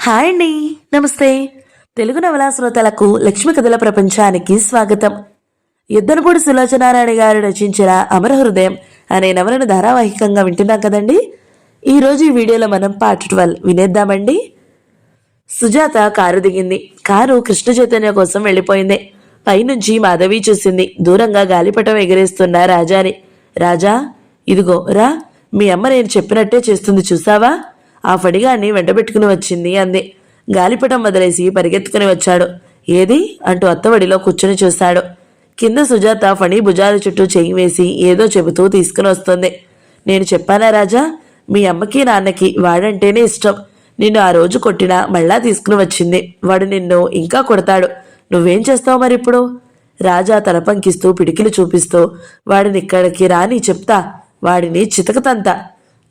Hi అండి. నమస్తే. తెలుగు నవలా శ్రోతలకు లక్ష్మి కథల ప్రపంచానికి స్వాగతం. యుద్ధనపూడి సులోచనారాయణ గారు రచించిన అమర హృదయం అనే నవలను ధారావాహికంగా వింటున్నాం కదండి. ఈరోజు ఈ వీడియోలో మనం పార్ట్ 12 వినేద్దామండి. సుజాత కారు దిగింది. కారు కృష్ణ చైతన్య కోసం వెళ్ళిపోయింది. పైనుంచి మాధవి చూసింది. దూరంగా గాలిపటం ఎగిరేస్తున్న రాజాని. రాజా, ఇదిగో రా, మీ అమ్మ నేను చెప్పినట్టే చేస్తుంది, చూసావా? ఆ ఫడిగాన్ని వెంటబెట్టుకుని వచ్చింది అంది. గాలిపటం వదిలేసి పరిగెత్తుకుని వచ్చాడు. ఏది అంటూ అత్తవడిలో కూర్చుని చూశాడు. కింద సుజాత ఫణి భుజాల చుట్టూ చెయ్యి వేసి ఏదో చెబుతూ తీసుకుని వస్తుంది. నేను చెప్పానా రాజా, మీ అమ్మకి నాన్నకి వాడంటేనే ఇష్టం. నిన్ను ఆ రోజు కొట్టినా మళ్ళా తీసుకుని వచ్చింది. వాడు నిన్ను ఇంకా కొడతాడు. నువ్వేం చేస్తావు మరిప్పుడు? రాజా తలపంకిస్తూ పిడికిలు చూపిస్తూ, వాడిని ఇక్కడికి రాని చెప్తా, వాడిని చితకతంతా.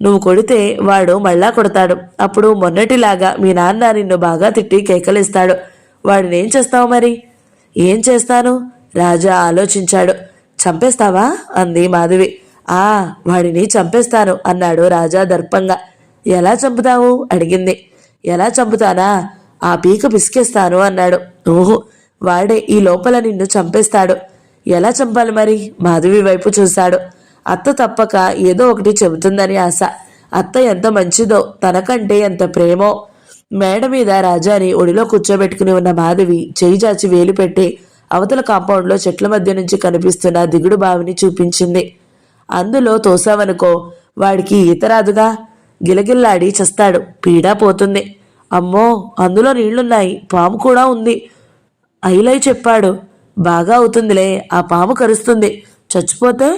నువ్వు కొడితే వాడు మళ్ళా కొడతాడు. అప్పుడు మొన్నటిలాగా మీ నాన్న నిన్ను బాగా తిట్టి కేకలిస్తాడు. వాడినేం చేస్తావు మరి? ఏం చేస్తాను? రాజా ఆలోచించాడు. చంపేస్తావా అంది మాధవి. వాడిని చంపేస్తాను అన్నాడు రాజా దర్పంగా. ఎలా చంపుతావు అడిగింది. ఎలా చంపుతానా? ఆ పీక పిసికేస్తాను అన్నాడు. ఓహో, వాడే ఈ లోపల నిన్ను చంపేస్తాడు. ఎలా చంపాలి మరి? మాధవి వైపు చూశాడు. అత్త తప్పక ఏదో ఒకటి చెబుతుందని ఆశ. అత్త ఎంత మంచిదో, తనకంటే ఎంత ప్రేమో. మేడ మీద రాజాని ఒడిలో కూర్చోబెట్టుకుని ఉన్న మాధవి చేయి చాచి వేలు పెట్టి అవతల కాంపౌండ్లో చెట్ల మధ్య నుంచి కనిపిస్తున్న దిగుడు బావిని చూపించింది. అందులో తోసావనుకో, వాడికి ఈత రాదుగా, గిలగిల్లాడి చస్తాడు. పీడా పోతుంది. అమ్మో, అందులో నీళ్లున్నాయి, పాము కూడా ఉంది. ఐలై చెప్పాడు. బాగా అవుతుందిలే, ఆ పాము కరుస్తుంది. చచ్చిపోతే?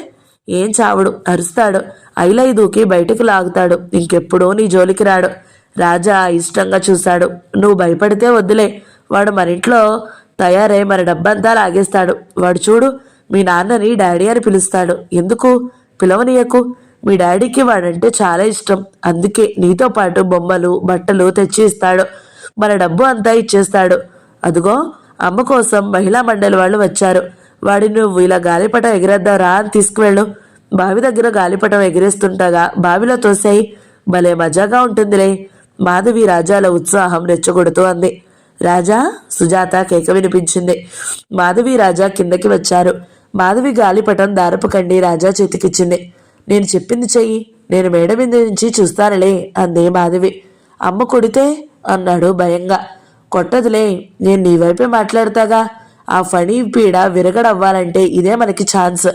ఏం చావడు, అరుస్తాడు. ఐలై దూకి బయటకు లాగుతాడు. ఇంకెప్పుడో నీ జోలికి రాడు. రాజా ఇష్టంగా చూశాడు. నువ్వు భయపడితే వద్దులే, వాడు మరింట్లో తయారై మన డబ్బంతా లాగేస్తాడు. వాడు చూడు, మీ నాన్నని డాడీ అని పిలుస్తాడు. ఎందుకు? పిలవనీయకు. మీ డాడీకి వాడంటే చాలా ఇష్టం. అందుకే నీతో పాటు బొమ్మలు బట్టలు తెచ్చి ఇస్తాడు. మన డబ్బు అంతా ఇచ్చేస్తాడు. అదుగో, అమ్మ కోసం మహిళా మండలి వాళ్ళు వచ్చారు. వాడిని నువ్వు ఇలా గాలిపటం ఎగిరేద్దాం రా అని తీసుకువెళ్ళు. బావి దగ్గర గాలిపటం ఎగిరేస్తుండగా బావిలో తోసేయి, భలే మజాగా ఉంటుందిలే. మాధవి రాజాల ఉత్సాహం రెచ్చగొడుతూ అంది. రాజా, సుజాత కేక వినిపించింది. మాధవి రాజా కిందకి వచ్చారు. మాధవి గాలిపటం దారపు కండి రాజా చేతికిచ్చింది. నేను చెప్పింది చెయ్యి, నేను మేడ మీద నుంచి చూస్తానులే అంది మాధవి. అమ్మ కొడితే అన్నాడు భయంగా. కొట్టదులే, నేను నీ వైపే మాట్లాడతాగా. ఆ ఫణి పీడ విరగడవ్వాలంటే ఇదే మనకి ఛాన్స్.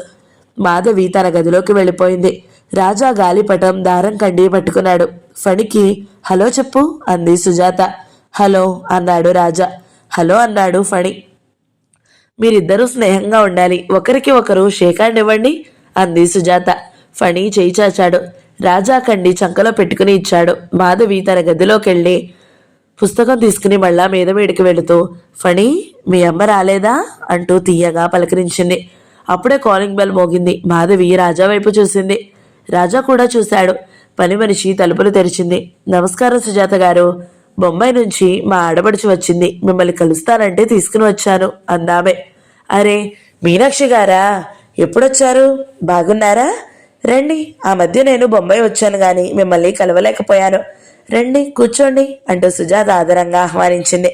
మాధవి తన గదిలోకి వెళ్ళిపోయింది. రాజా గాలిపటం దారం కండి పట్టుకున్నాడు. ఫణికి హలో చెప్పు అంది సుజాత. హలో అన్నాడు రాజా. హలో అన్నాడు ఫణి. మీరిద్దరూ స్నేహంగా ఉండాలి, ఒకరికి ఒకరు షేక్ హ్యాండ్ ఇవ్వండి అంది సుజాత. ఫణి చేయి చాచాడు. రాజా కండి చంకలో పెట్టుకుని ఇచ్చాడు. మాధవి తన గదిలోకెళ్ళి పుస్తకం తీసుకుని మళ్ళా మీద మీడికి వెళుతూ, ఫణి, మీ అమ్మ రాలేదా అంటూ తీయగా పలకరించింది. అప్పుడే కాలింగ్ బెల్ మోగింది. మాధవి రాజా వైపు చూసింది. రాజా కూడా చూశాడు. పని మనిషి తలుపులు తెరిచింది. నమస్కారం సుజాత గారు, బొంబాయి నుంచి మా ఆడపడుచు వచ్చింది, మిమ్మల్ని కలుస్తానంటే తీసుకుని వచ్చాను అందామే. అరే, మీనాక్షి గారా, ఎప్పుడొచ్చారు? బాగున్నారా? రండి. ఆ మధ్య నేను బొంబాయి వచ్చాను గాని మిమ్మల్ని కలవలేకపోయాను. రండి, కూర్చోండి అంటూ సుజాత ఆదరంగా ఆహ్వానించింది.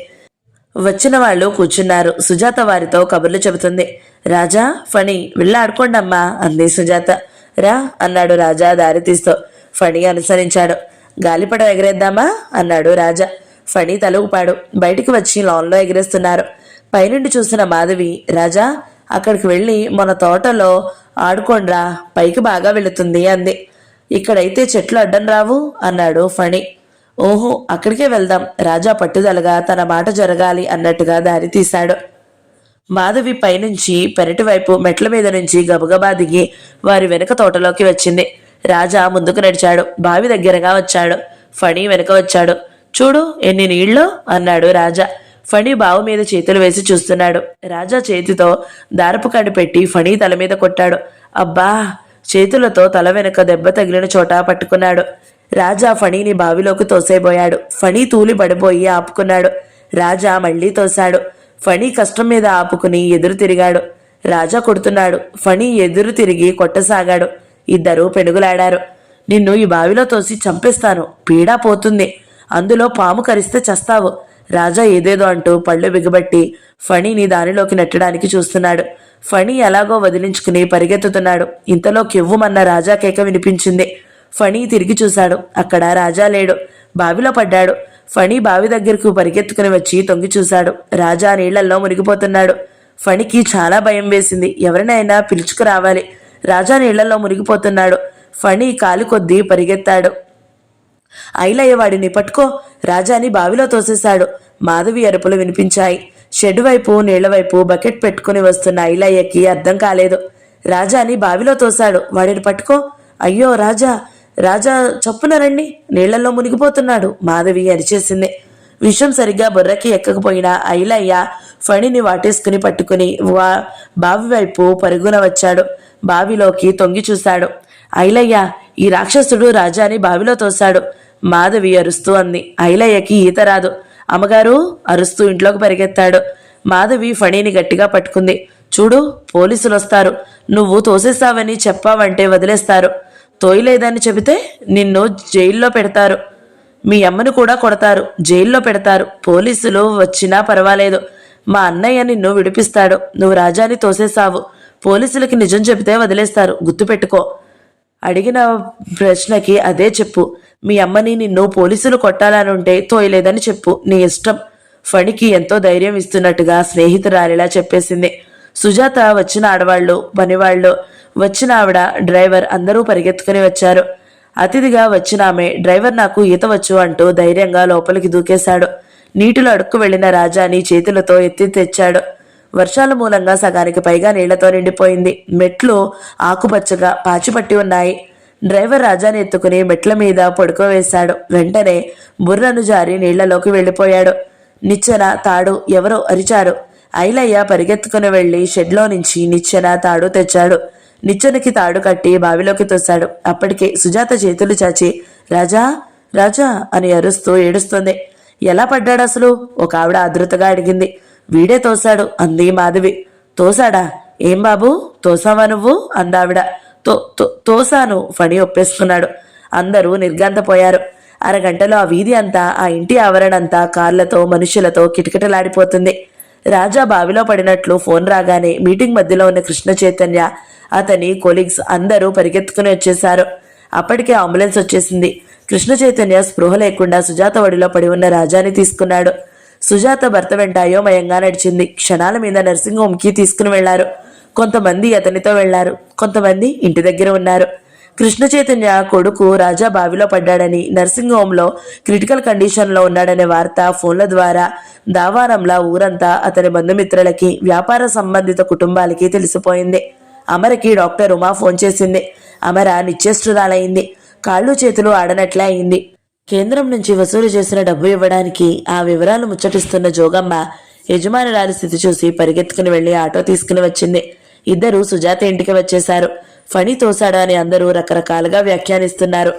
వచ్చిన వాళ్ళు కూర్చున్నారు. సుజాత వారితో కబుర్లు చెబుతుంది. రాజా, ఫణి, వెళ్ళాడుకోండమ్మా అంది సుజాత. రా అన్నాడు రాజా దారి తీస్తూ. ఫణి అనుసరించాడు. గాలిపటం ఎగిరేద్దామా అన్నాడు రాజా. ఫణి తల ఊపాడు. బయటికి వచ్చి లాన్లో ఎగిరేస్తున్నారు. పైనుండి చూసిన మాధవి, రాజా, అక్కడికి వెళ్ళి మన తోటలో ఆడుకోండ్రా, పైకి బాగా వెళుతుంది అంది. ఇక్కడైతే చెట్లు అడ్డం రావు అన్నాడు ఫణి. ఓహో, అక్కడికే వెళ్దాం. రాజా పట్టుదలగా తన మాట జరగాలి అన్నట్టుగా దారి తీశాడు. మాధవి పైనుంచి పెరటి వైపు మెట్ల మీద నుంచి గబగబా దిగి వారి వెనుక తోటలోకి వచ్చింది. రాజా ముందుకు నడిచాడు. బావి దగ్గరగా వచ్చాడు. ఫణి వెనుక వచ్చాడు. చూడు ఎన్ని నీళ్లు అన్నాడు రాజా. ఫణి బావి మీద చేతులు వేసి చూస్తున్నాడు. రాజా చేతితో దారపు కండి పెట్టి ఫణి తల మీద కొట్టాడు. అబ్బా! చేతులతో తల వెనుక దెబ్బ తగిలిన చోట పట్టుకున్నాడు. రాజా ఫణిని బావిలోకి తోసేబోయాడు. ఫణి తూలి పడిపోయి ఆపుకున్నాడు. రాజా మళ్లీ తోశాడు. ఫణి కష్టం మీద ఆపుకుని ఎదురు తిరిగాడు. రాజా కొడుతున్నాడు. ఫణి ఎదురు తిరిగి కొట్టసాగాడు. ఇద్దరూ పెనుగులాడారు. నిన్ను ఈ బావిలో తోసి చంపేస్తాను, పీడా పోతుంది అందులో పాము కరిస్తే చస్తావు. రాజా ఏదేదో అంటూ పళ్ళు బిగబట్టి ఫణిని దానిలోకి నెట్టడానికి చూస్తున్నాడు. ఫణి ఎలాగో వదిలించుకుని పరిగెత్తుతున్నాడు. ఇంతలో కెవ్వుమన్న రాజా కేక వినిపించింది. ఫణి తిరిగి చూశాడు. అక్కడ రాజా లేడు. బావిలో పడ్డాడు. ఫణి బావి దగ్గరకు పరిగెత్తుకుని వచ్చి తొంగి చూశాడు. రాజా నీళ్లలో మునిగిపోతున్నాడు. ఫణికి చాలా భయం వేసింది. ఎవరినైనా పిలుచుకురావాలి. రాజా నీళ్లలో మునిగిపోతున్నాడు. ఫణి కాలు కొద్దీ పరిగెత్తాడు. ఐలయ్య వాడిని పట్టుకో, రాజాని బావిలో తోసేశాడు. మాధవి అరుపులు వినిపించాయి. షెడ్ వైపు నీళ్ల వైపు బకెట్ పెట్టుకుని వస్తున్న ఐలయ్యకి అర్థం కాలేదు. రాజాని బావిలో తోశాడు, వాడిని పట్టుకో. అయ్యో రాజా, రాజా చప్పున రండి, నీళ్లలో మునిగిపోతున్నాడు, మాధవి అరిచేసింది. విషయం సరిగ్గా బుర్రకి ఎక్కకపోయినా ఐలయ్య ఫణిని వాటేసుకుని పట్టుకుని బావి వైపు పరుగున వచ్చాడు. బావిలోకి తొంగి చూశాడు. ఐలయ్య, ఈ రాక్షసుడు రాజాని బావిలో తోశాడు, మాధవి అరుస్తూ అంది. ఐలయ్యకి ఈత రాదు. అమ్మగారు అరుస్తూ ఇంట్లోకి పరిగెత్తాడు. మాధవి ఫణిని గట్టిగా పట్టుకుంది. చూడు, పోలీసులు వస్తారు. నువ్వు తోసేస్తావని చెప్పావంటే వదిలేస్తారు. తోయలేదని చెబితే నిన్ను జైల్లో పెడతారు. మీ అమ్మను కూడా కొడతారు, జైల్లో పెడతారు. పోలీసులు వచ్చినా పర్వాలేదు, మా అన్నయ్య నిన్ను విడిపిస్తాడు. నువ్వు రాజాని తోసేసావు. పోలీసులకి నిజం చెబితే వదిలేస్తారు, గుర్తుపెట్టుకో. అడిగిన ప్రశ్నకి అదే చెప్పు. మీ అమ్మని నిన్ను పోలీసులు కొట్టాలనుంటే తోయలేదని చెప్పు, నీ ఇష్టం. ఫణికి ఎంతో ధైర్యం ఇస్తున్నట్టుగా స్నేహితురాలిలా చెప్పేసింది. సుజాత, వచ్చిన ఆడవాళ్లు, పనివాళ్లు, వచ్చిన ఆవిడ, డ్రైవర్ అందరూ పరిగెత్తుకుని వచ్చారు. అతిథిగా వచ్చిన ఆమె, డ్రైవర్ నాకు ఈత వచ్చు అంటూ ధైర్యంగా లోపలికి దూకేశాడు. నీటిలో అడుక్కు వెళ్లిన రాజాని చేతులతో ఎత్తి తెచ్చాడు. వర్షాల మూలంగా సగానికి పైగా నీళ్లతో నిండిపోయింది. మెట్లు ఆకుపచ్చగా పాచిపట్టి ఉన్నాయి. డ్రైవర్ రాజాని ఎత్తుకుని మెట్ల మీద పడుకోవేశాడు. వెంటనే బుర్రను జారి నీళ్లలోకి వెళ్లిపోయాడు. నిచ్చెన, తాడు ఎవరో అరిచారు. ఐలయ్య పరిగెత్తుకుని వెళ్లి షెడ్లో నుంచి నిచ్చెన, తాడు తెచ్చాడు. నిచ్చెనకి తాడు కట్టి బావిలోకి తోశాడు. అప్పటికే సుజాత చేతులు చాచి రాజా, రాజా అని అరుస్తూ ఏడుస్తుంది. ఎలా పడ్డాడు అసలు? ఒక ఆవిడ ఆదృతగా అడిగింది. వీడే తోశాడు అంది మాధవి. తోశాడా? ఏం బాబు, తోసావా నువ్వు? అందావిడ. తోసాను, ఫణి ఒప్పేసుకున్నాడు. అందరూ నిర్గంతపోయారు. అరగంటలో ఆ వీధి అంతా, ఆ ఇంటి ఆవరణంతా కార్లతో, మనుషులతో కిటకిటలాడిపోతుంది. రాజా బావిలో పడినట్లు ఫోన్ రాగానే మీటింగ్ మధ్యలో ఉన్న కృష్ణ చైతన్య, అతని కొలీగ్స్ అందరూ పరిగెత్తుకుని వచ్చేశారు. అప్పటికే అంబులెన్స్ వచ్చేసింది. కృష్ణ చైతన్య స్పృహ లేకుండా సుజాత ఒడిలో పడి ఉన్న రాజాని తీసుకున్నాడు. సుజాత భర్త వెంట అయోమయంగా నడిచింది. క్షణాల మీద నర్సింగ్ హోమ్కి తీసుకుని వెళ్లారు. కొంతమంది అతనితో వెళ్లారు, కొంతమంది ఇంటి దగ్గర ఉన్నారు. కృష్ణ చైతన్య కొడుకు రాజా బావిలో పడ్డాడని, నర్సింగ్ హోంలో క్రిటికల్ కండిషన్లో ఉన్నాడనే వార్త ఫోన్ల ద్వారా దావారంలా ఊరంతా, అతని బంధుమిత్రులకి, వ్యాపార సంబంధిత కుటుంబాలకి తెలిసిపోయింది. అమరకి డాక్టర్ ఉమా ఫోన్ చేసింది. అమర నిశ్చేష్టురాలైంది. కాళ్ళు చేతులు ఆడనట్లే అయింది. కేంద్రం నుంచి వసూలు చేసిన డబ్బు ఇవ్వడానికి ఆ వివరాలు ముచ్చటిస్తున్న జోగమ్మ యజమానురాలి స్థితి చూసి పరిగెత్తుకుని వెళ్లి ఆటో తీసుకుని వచ్చింది. ఇద్దరు సుజాత ఇంటికి వచ్చేశారు. ఫణి తోశాడా అని అందరూ రకరకాలుగా వ్యాఖ్యానిస్తున్నారు.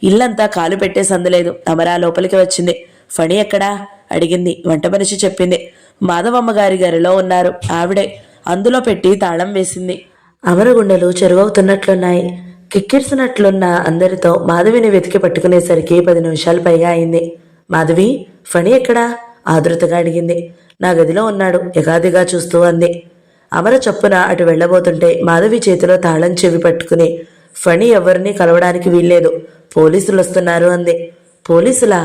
ఇల్లంతా కాలు పెట్టే సందులేదు. అమరా లోపలికి వచ్చింది. ఫణి ఎక్కడా అడిగింది. వంట మనిషి చెప్పింది. మాధవమ్మ గారి గదిలో ఉన్నారు. ఆవిడే అందులో పెట్టి తాళం వేసింది. అమర గుండెలు చెరువవుతున్నట్లున్నాయి. కిక్కిరిసినట్లున్న అందరితో మాధవిని వెతికి పట్టుకునేసరికి 10 నిమిషాలు పైగా అయింది. మాధవి, ఫణి ఎక్కడా ఆదృతగా అడిగింది. నా గదిలో ఉన్నాడు, ఎగాదిగా చూస్తూ అంది. అమర చప్పున అటు వెళ్లబోతుంటే మాధవి చేతిలో తాళం చెవి పట్టుకుని, ఫణి ఎవరిని కలవడానికి వీల్లేదు, పోలీసులు వస్తున్నారు అంది. పోలీసులా?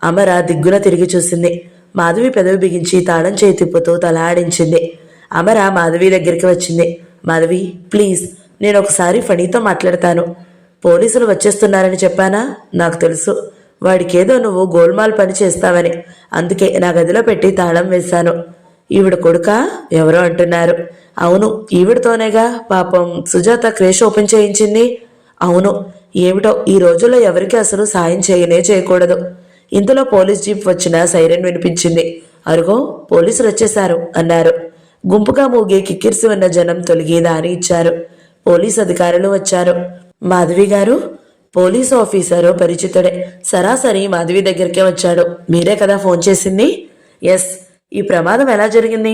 అమర దిగ్గున తిరిగి చూసింది. మాధవి పెదవి బిగించి తాళం చేయి తిప్పుతూ తల ఆడించింది. అమర మాధవి దగ్గరికి వచ్చింది. మాధవి, ప్లీజ్, నేను ఒకసారి ఫణితో మాట్లాడతాను. పోలీసులు వచ్చేస్తున్నారని చెప్పానా? నాకు తెలుసు. వాడికేదో నువ్వు గోల్మాల్ పని చేస్తావని, అందుకే నా గదిలో పెట్టి తాళం వేశాను. ఈవిడ కొడుకా? ఎవరో అంటున్నారు. అవును, ఈవిడతోనేగా పాపం సుజాత క్రేష్ ఓపెన్ చేయించింది. అవును, ఏమిటో ఈ రోజుల్లో ఎవరికి అసలు సాయం చేయకూడదు. ఇంతలో పోలీస్ జీప్ వచ్చిన సైరన్ వినిపించింది. అరుగో, పోలీసులు వచ్చేశారు అన్నారు. గుంపుగా మూగి కిక్కిరిసి ఉన్న జనం తొలగి దారి ఇచ్చారు. పోలీస్ అధికారులు వచ్చారు. మాధవి గారు? పోలీసు ఆఫీసరు పరిచితుడే. సరాసరి మాధవి దగ్గరికే వచ్చాడు. మీరే కదా ఫోన్ చేసింది? ఎస్. ఈ ప్రమాదం ఎలా జరిగింది?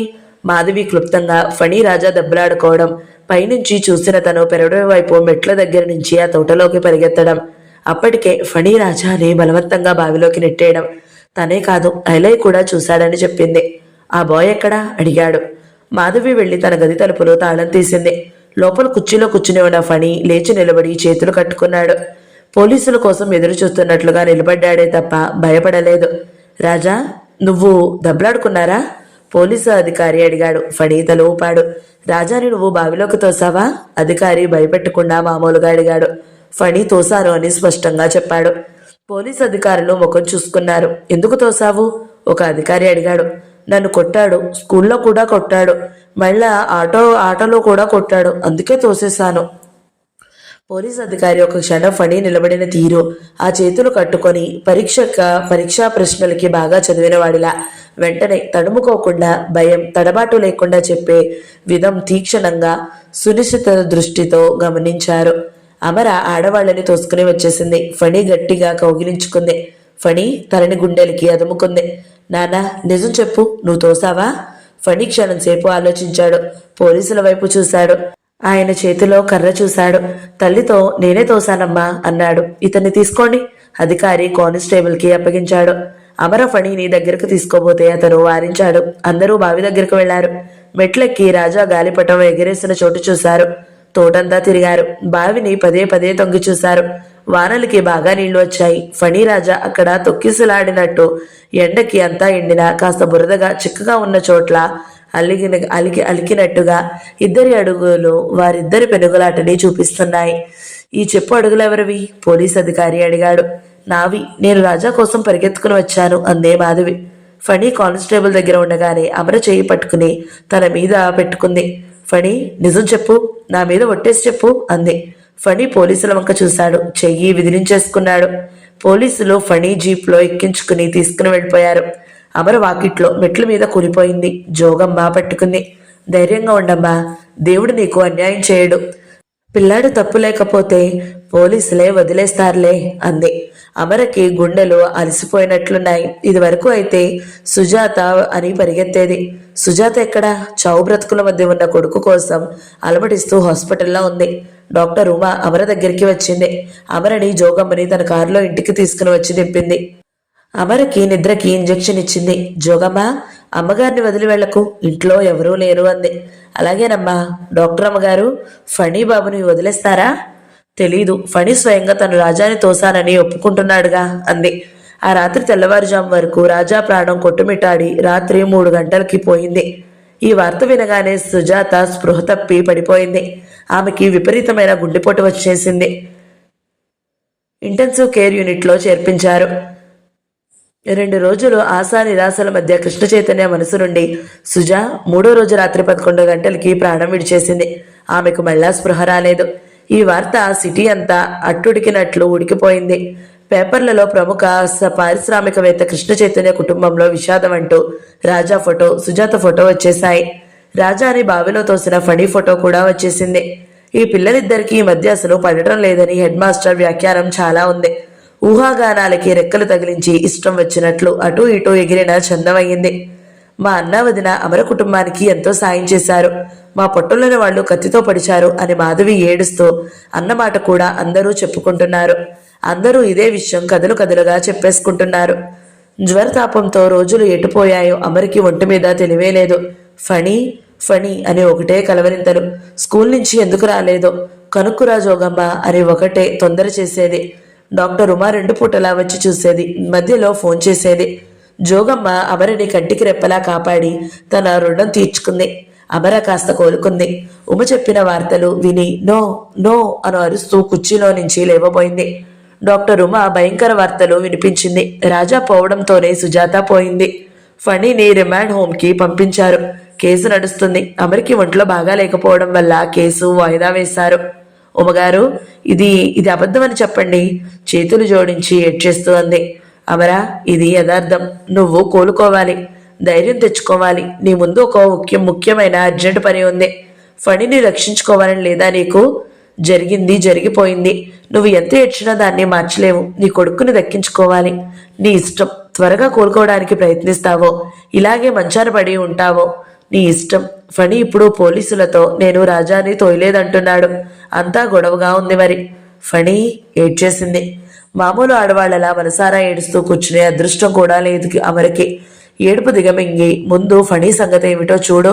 మాధవి క్లుప్తంగా. ఫణి రాజా దెబ్బలాడుకోవడం, పైనుంచి చూసిన తను పెరడు వైపు మెట్ల దగ్గర నుంచి ఆ తోటలోకి పరిగెత్తడం, అప్పటికే ఫణి రాజాని బలవంతంగా బావిలోకి నెట్టేయడం, తనే కాదు ఐలయ్య కూడా చూశాడని చెప్పింది. ఆ బాయ్ ఎక్కడా అడిగాడు. మాధవి వెళ్లి తన గది తలుపులో తాళం తీసింది. లోపల కుర్చీలో కూర్చుని ఉన్న ఫణి లేచి నిలబడి చేతులు కట్టుకున్నాడు. పోలీసుల కోసం ఎదురు చూస్తున్నట్లుగా నిలబడ్డాడే తప్ప భయపడలేదు. రాజా, నువ్వు దెబ్బలాడుకున్నారా? పోలీసు అధికారి అడిగాడు. ఫణి తల ఊపాడు. రాజాని నువ్వు బావిలోకి తోసావా? అధికారి భయపెట్టకుండా మామూలుగా అడిగాడు. ఫణి తోసాను అని స్పష్టంగా చెప్పాడు. పోలీసు అధికారులు ముఖం చూసుకున్నారు. ఎందుకు తోసావు? ఒక అధికారి అడిగాడు. నన్ను కొట్టాడు, స్కూల్లో కూడా కొట్టాడు, మళ్ళా ఆటోలో కూడా కొట్టాడు, అందుకే తోసేశాను. పోలీస్ అధికారి ఒక క్షణం ఫణి నిలబడిన తీరు, ఆ చేతులు కట్టుకొని పరీక్షా ప్రశ్నలకి బాగా చదివిన వాడిలా వెంటనే తడుముకోకుండా, భయం తడబాటు లేకుండా చెప్పే విధం తీక్షణంగా సునిశ్చిత దృష్టితో గమనించారు. అమర ఆడవాళ్ళని తోసుకుని వచ్చేసింది. ఫణి గట్టిగా కౌగిలించుకుంది. ఫణి తలని గుండెలకి అదుముకుంది. నానా, నిజం చెప్పు, నువ్వు తోసావా? ఫణి క్షణం సేపు ఆలోచించాడు. పోలీసుల వైపు చూశాడు. ఆయన చేతిలో కర్ర చూశాడు. తల్లితో నేనే తోసానమ్మా అన్నాడు. ఇతన్ని తీసుకోండి, అధికారి కానిస్టేబుల్కి అప్పగించాడు. అమర ఫణిని దగ్గరకు తీసుకోబోతే అతను వారించాడు. అందరూ బావి దగ్గరకు వెళ్లారు. మెట్లెక్కి రాజా గాలిపటం ఎగిరేసిన చోటు చూశారు. తోటంతా తిరిగారు. బావిని పదే పదే తొంగి చూశారు. వానలకి బాగా నీళ్లు వచ్చాయి. ఫణి రాజా అక్కడ తొక్కిసలాడినట్టు ఎండకి అంతా ఎండిన కాస్త బురదగా చిక్కగా ఉన్న చోట్ల అలికినట్టుగా ఇద్దరి అడుగులు వారిద్దరి పెనుగులాటని చూపిస్తున్నాయి. ఈ చెప్పు అడుగులెవరివి? పోలీస్ అధికారి అడిగాడు. నావి, నేను రాజా కోసం పరిగెత్తుకుని వచ్చాను అందే మాధవి. ఫణి కానిస్టేబుల్ దగ్గర ఉండగానే అమర చేయి పట్టుకుని తన మీద పెట్టుకుంది. ఫణి, నిజం చెప్పు, నా మీద ఒట్టేసి చెప్పు అంది. ఫణి పోలీసుల వంక చూశాడు. చెయ్యి విదిలించేసుకున్నాడు. పోలీసులు ఫణి జీప్లో ఎక్కించుకుని తీసుకుని వెళ్ళిపోయారు. అమర వాకిట్లో మెట్ల మీద కూలిపోయింది. జోగమ్మ పట్టుకుంది. ధైర్యంగా ఉండమ్మా, దేవుడు నీకు అన్యాయం చేయడు. పిల్లాడు తప్పు లేకపోతే పోలీసులే వదిలేస్తారులే అంది. అమరకి గుండెలు అలసిపోయినట్లున్నాయి. ఇది వరకు అయితే సుజాత అని పరిగెత్తేది. సుజాత ఎక్కడా? చావు బ్రతుకుల మధ్య ఉన్న కొడుకు కోసం అలమటిస్తూ హాస్పిటల్లో ఉంది. డాక్టర్ ఉమా అమర దగ్గరికి వచ్చింది. అమరని జోగమ్మని తన కారులో ఇంటికి తీసుకుని వచ్చి దింపింది. అమరకి నిద్రకి ఇంజెక్షన్ ఇచ్చింది. జోగమ్మ, అమ్మగారిని వదిలి వెళ్లకు, ఇంట్లో ఎవరూ లేరు అంది. అలాగేనమ్మా. డాక్టర్ అమ్మగారు, ఫణి బాబుని వదిలేస్తారా? తెలీదు. ఫణి స్వయంగా తను రాజాని తోసానని ఒప్పుకుంటున్నాడుగా అంది. ఆ రాత్రి తెల్లవారుజాము వరకు రాజా ప్రాణం కొట్టుమిట్టాడి రాత్రి 3 గంటలకి పోయింది. ఈ వార్త వినగానే సుజాత స్పృహ తప్పి పడిపోయింది. ఆమెకి విపరీతమైన గుండెపోటు వచ్చేసింది. ఇంటెన్సివ్ కేర్ యూనిట్లో చేర్పించారు. 2 రోజులు ఆశా నిరాశల మధ్య కృష్ణ చైతన్య మనసు నుండి సుజా 3వ రోజు రాత్రి 11 గంటలకి ప్రాణం విడిచేసింది. ఆమెకు మళ్ళా స్పృహ రాలేదు. ఈ వార్త సిటీ అంతా అట్టుడికినట్లు ఉడికిపోయింది. పేపర్లలో ప్రముఖ పారిశ్రామికవేత్త కృష్ణ చైతన్య కుటుంబంలో విషాదం అంటూ రాజా ఫోటో, సుజాత ఫోటో వచ్చేశాయి. రాజాని బావిలో తోసిన ఫణి ఫోటో కూడా వచ్చేసింది. ఈ పిల్లలిద్దరికీ ఈ మధ్య అసలు పడటం లేదని హెడ్ మాస్టర్ వ్యాఖ్యానం చాలా ఉంది. ఊహాగానాలకి రెక్కలు తగిలించి ఇష్టం వచ్చినట్లు అటూ ఇటూ ఎగిరిన చందమయ్యింది. మా అన్న వదిన అమర కుటుంబానికి ఎంతో సాయం చేశారు. మా పొట్టలోని వాళ్ళు కత్తితో పడిచారు అని మాధవి ఏడుస్తూ అన్నమాట కూడా అందరూ చెప్పుకుంటున్నారు. అందరూ ఇదే విషయం కథలు కథలుగా చెప్పేసుకుంటున్నారు. జ్వరతాపంతో రోజులు ఎటుపోయాయో అమరికి ఒంటి మీద తెలివేలేదు. ఫణి ఫణి అని ఒకటే కలవరింతలు. స్కూల్ నుంచి ఎందుకు రాలేదో కనుక్కురా జోగమ్మ అని ఒకటే తొందర చేసేది. డాక్టర్ ఉమా 2 పూటలా వచ్చి చూసేది. మధ్యలో ఫోన్ చేసేది. జోగమ్మ అమరని కంటికి రెప్పలా కాపాడి తన రుణం తీర్చుకుంది. అమర కాస్త కోలుకుంది. ఉమ చెప్పిన వార్తలు విని నో నో అని అరుస్తూ కుర్చీలో నుంచి లేవబోయింది. డాక్టర్ ఉమ భయంకర వార్తలు వినిపించింది. రాజా పోవడంతోనే సుజాత పోయింది. ఫణిని రిమాండ్ హోమ్కి పంపించారు. కేసు నడుస్తుంది. అమరికి ఒంట్లో బాగా లేకపోవడం వల్ల కేసు వాయిదా వేశారు. ఉమగారు, ఇది అబద్ధమని చెప్పండి, చేతులు జోడించి ఏడ్చేస్తూ అంది. అమరా, ఇది యథార్థం. నువ్వు కోలుకోవాలి, ధైర్యం తెచ్చుకోవాలి. నీ ముందు ఒక ముఖ్యమైన అర్జెంట్ పని ఉంది. ఫణిని రక్షించుకోవాలని లేదా నీకు? జరిగింది జరిగిపోయింది. నువ్వు ఎంత ఏడ్చినా దాన్ని మార్చలేవు. నీ కొడుకుని దక్కించుకోవాలి. నీ ఇష్టం. త్వరగా కోలుకోవడానికి ప్రయత్నిస్తావో ఇలాగే మంచాన పడి ఉంటావో నీ ఇష్టం. ఫణి ఇప్పుడు పోలీసులతో నేను రాజాని తోయలేదంటున్నాడు. అంతా గొడవగా ఉంది. మరి ఫణి ఏడ్చేసింది. మామూలు ఆడవాళ్లలా మనసారా ఏడుస్తూ కూర్చునే అదృష్టం కూడా లేదు అమరకి. ఏడుపు దిగమింగి ముందు ఫణి సంగతి ఏమిటో చూడు.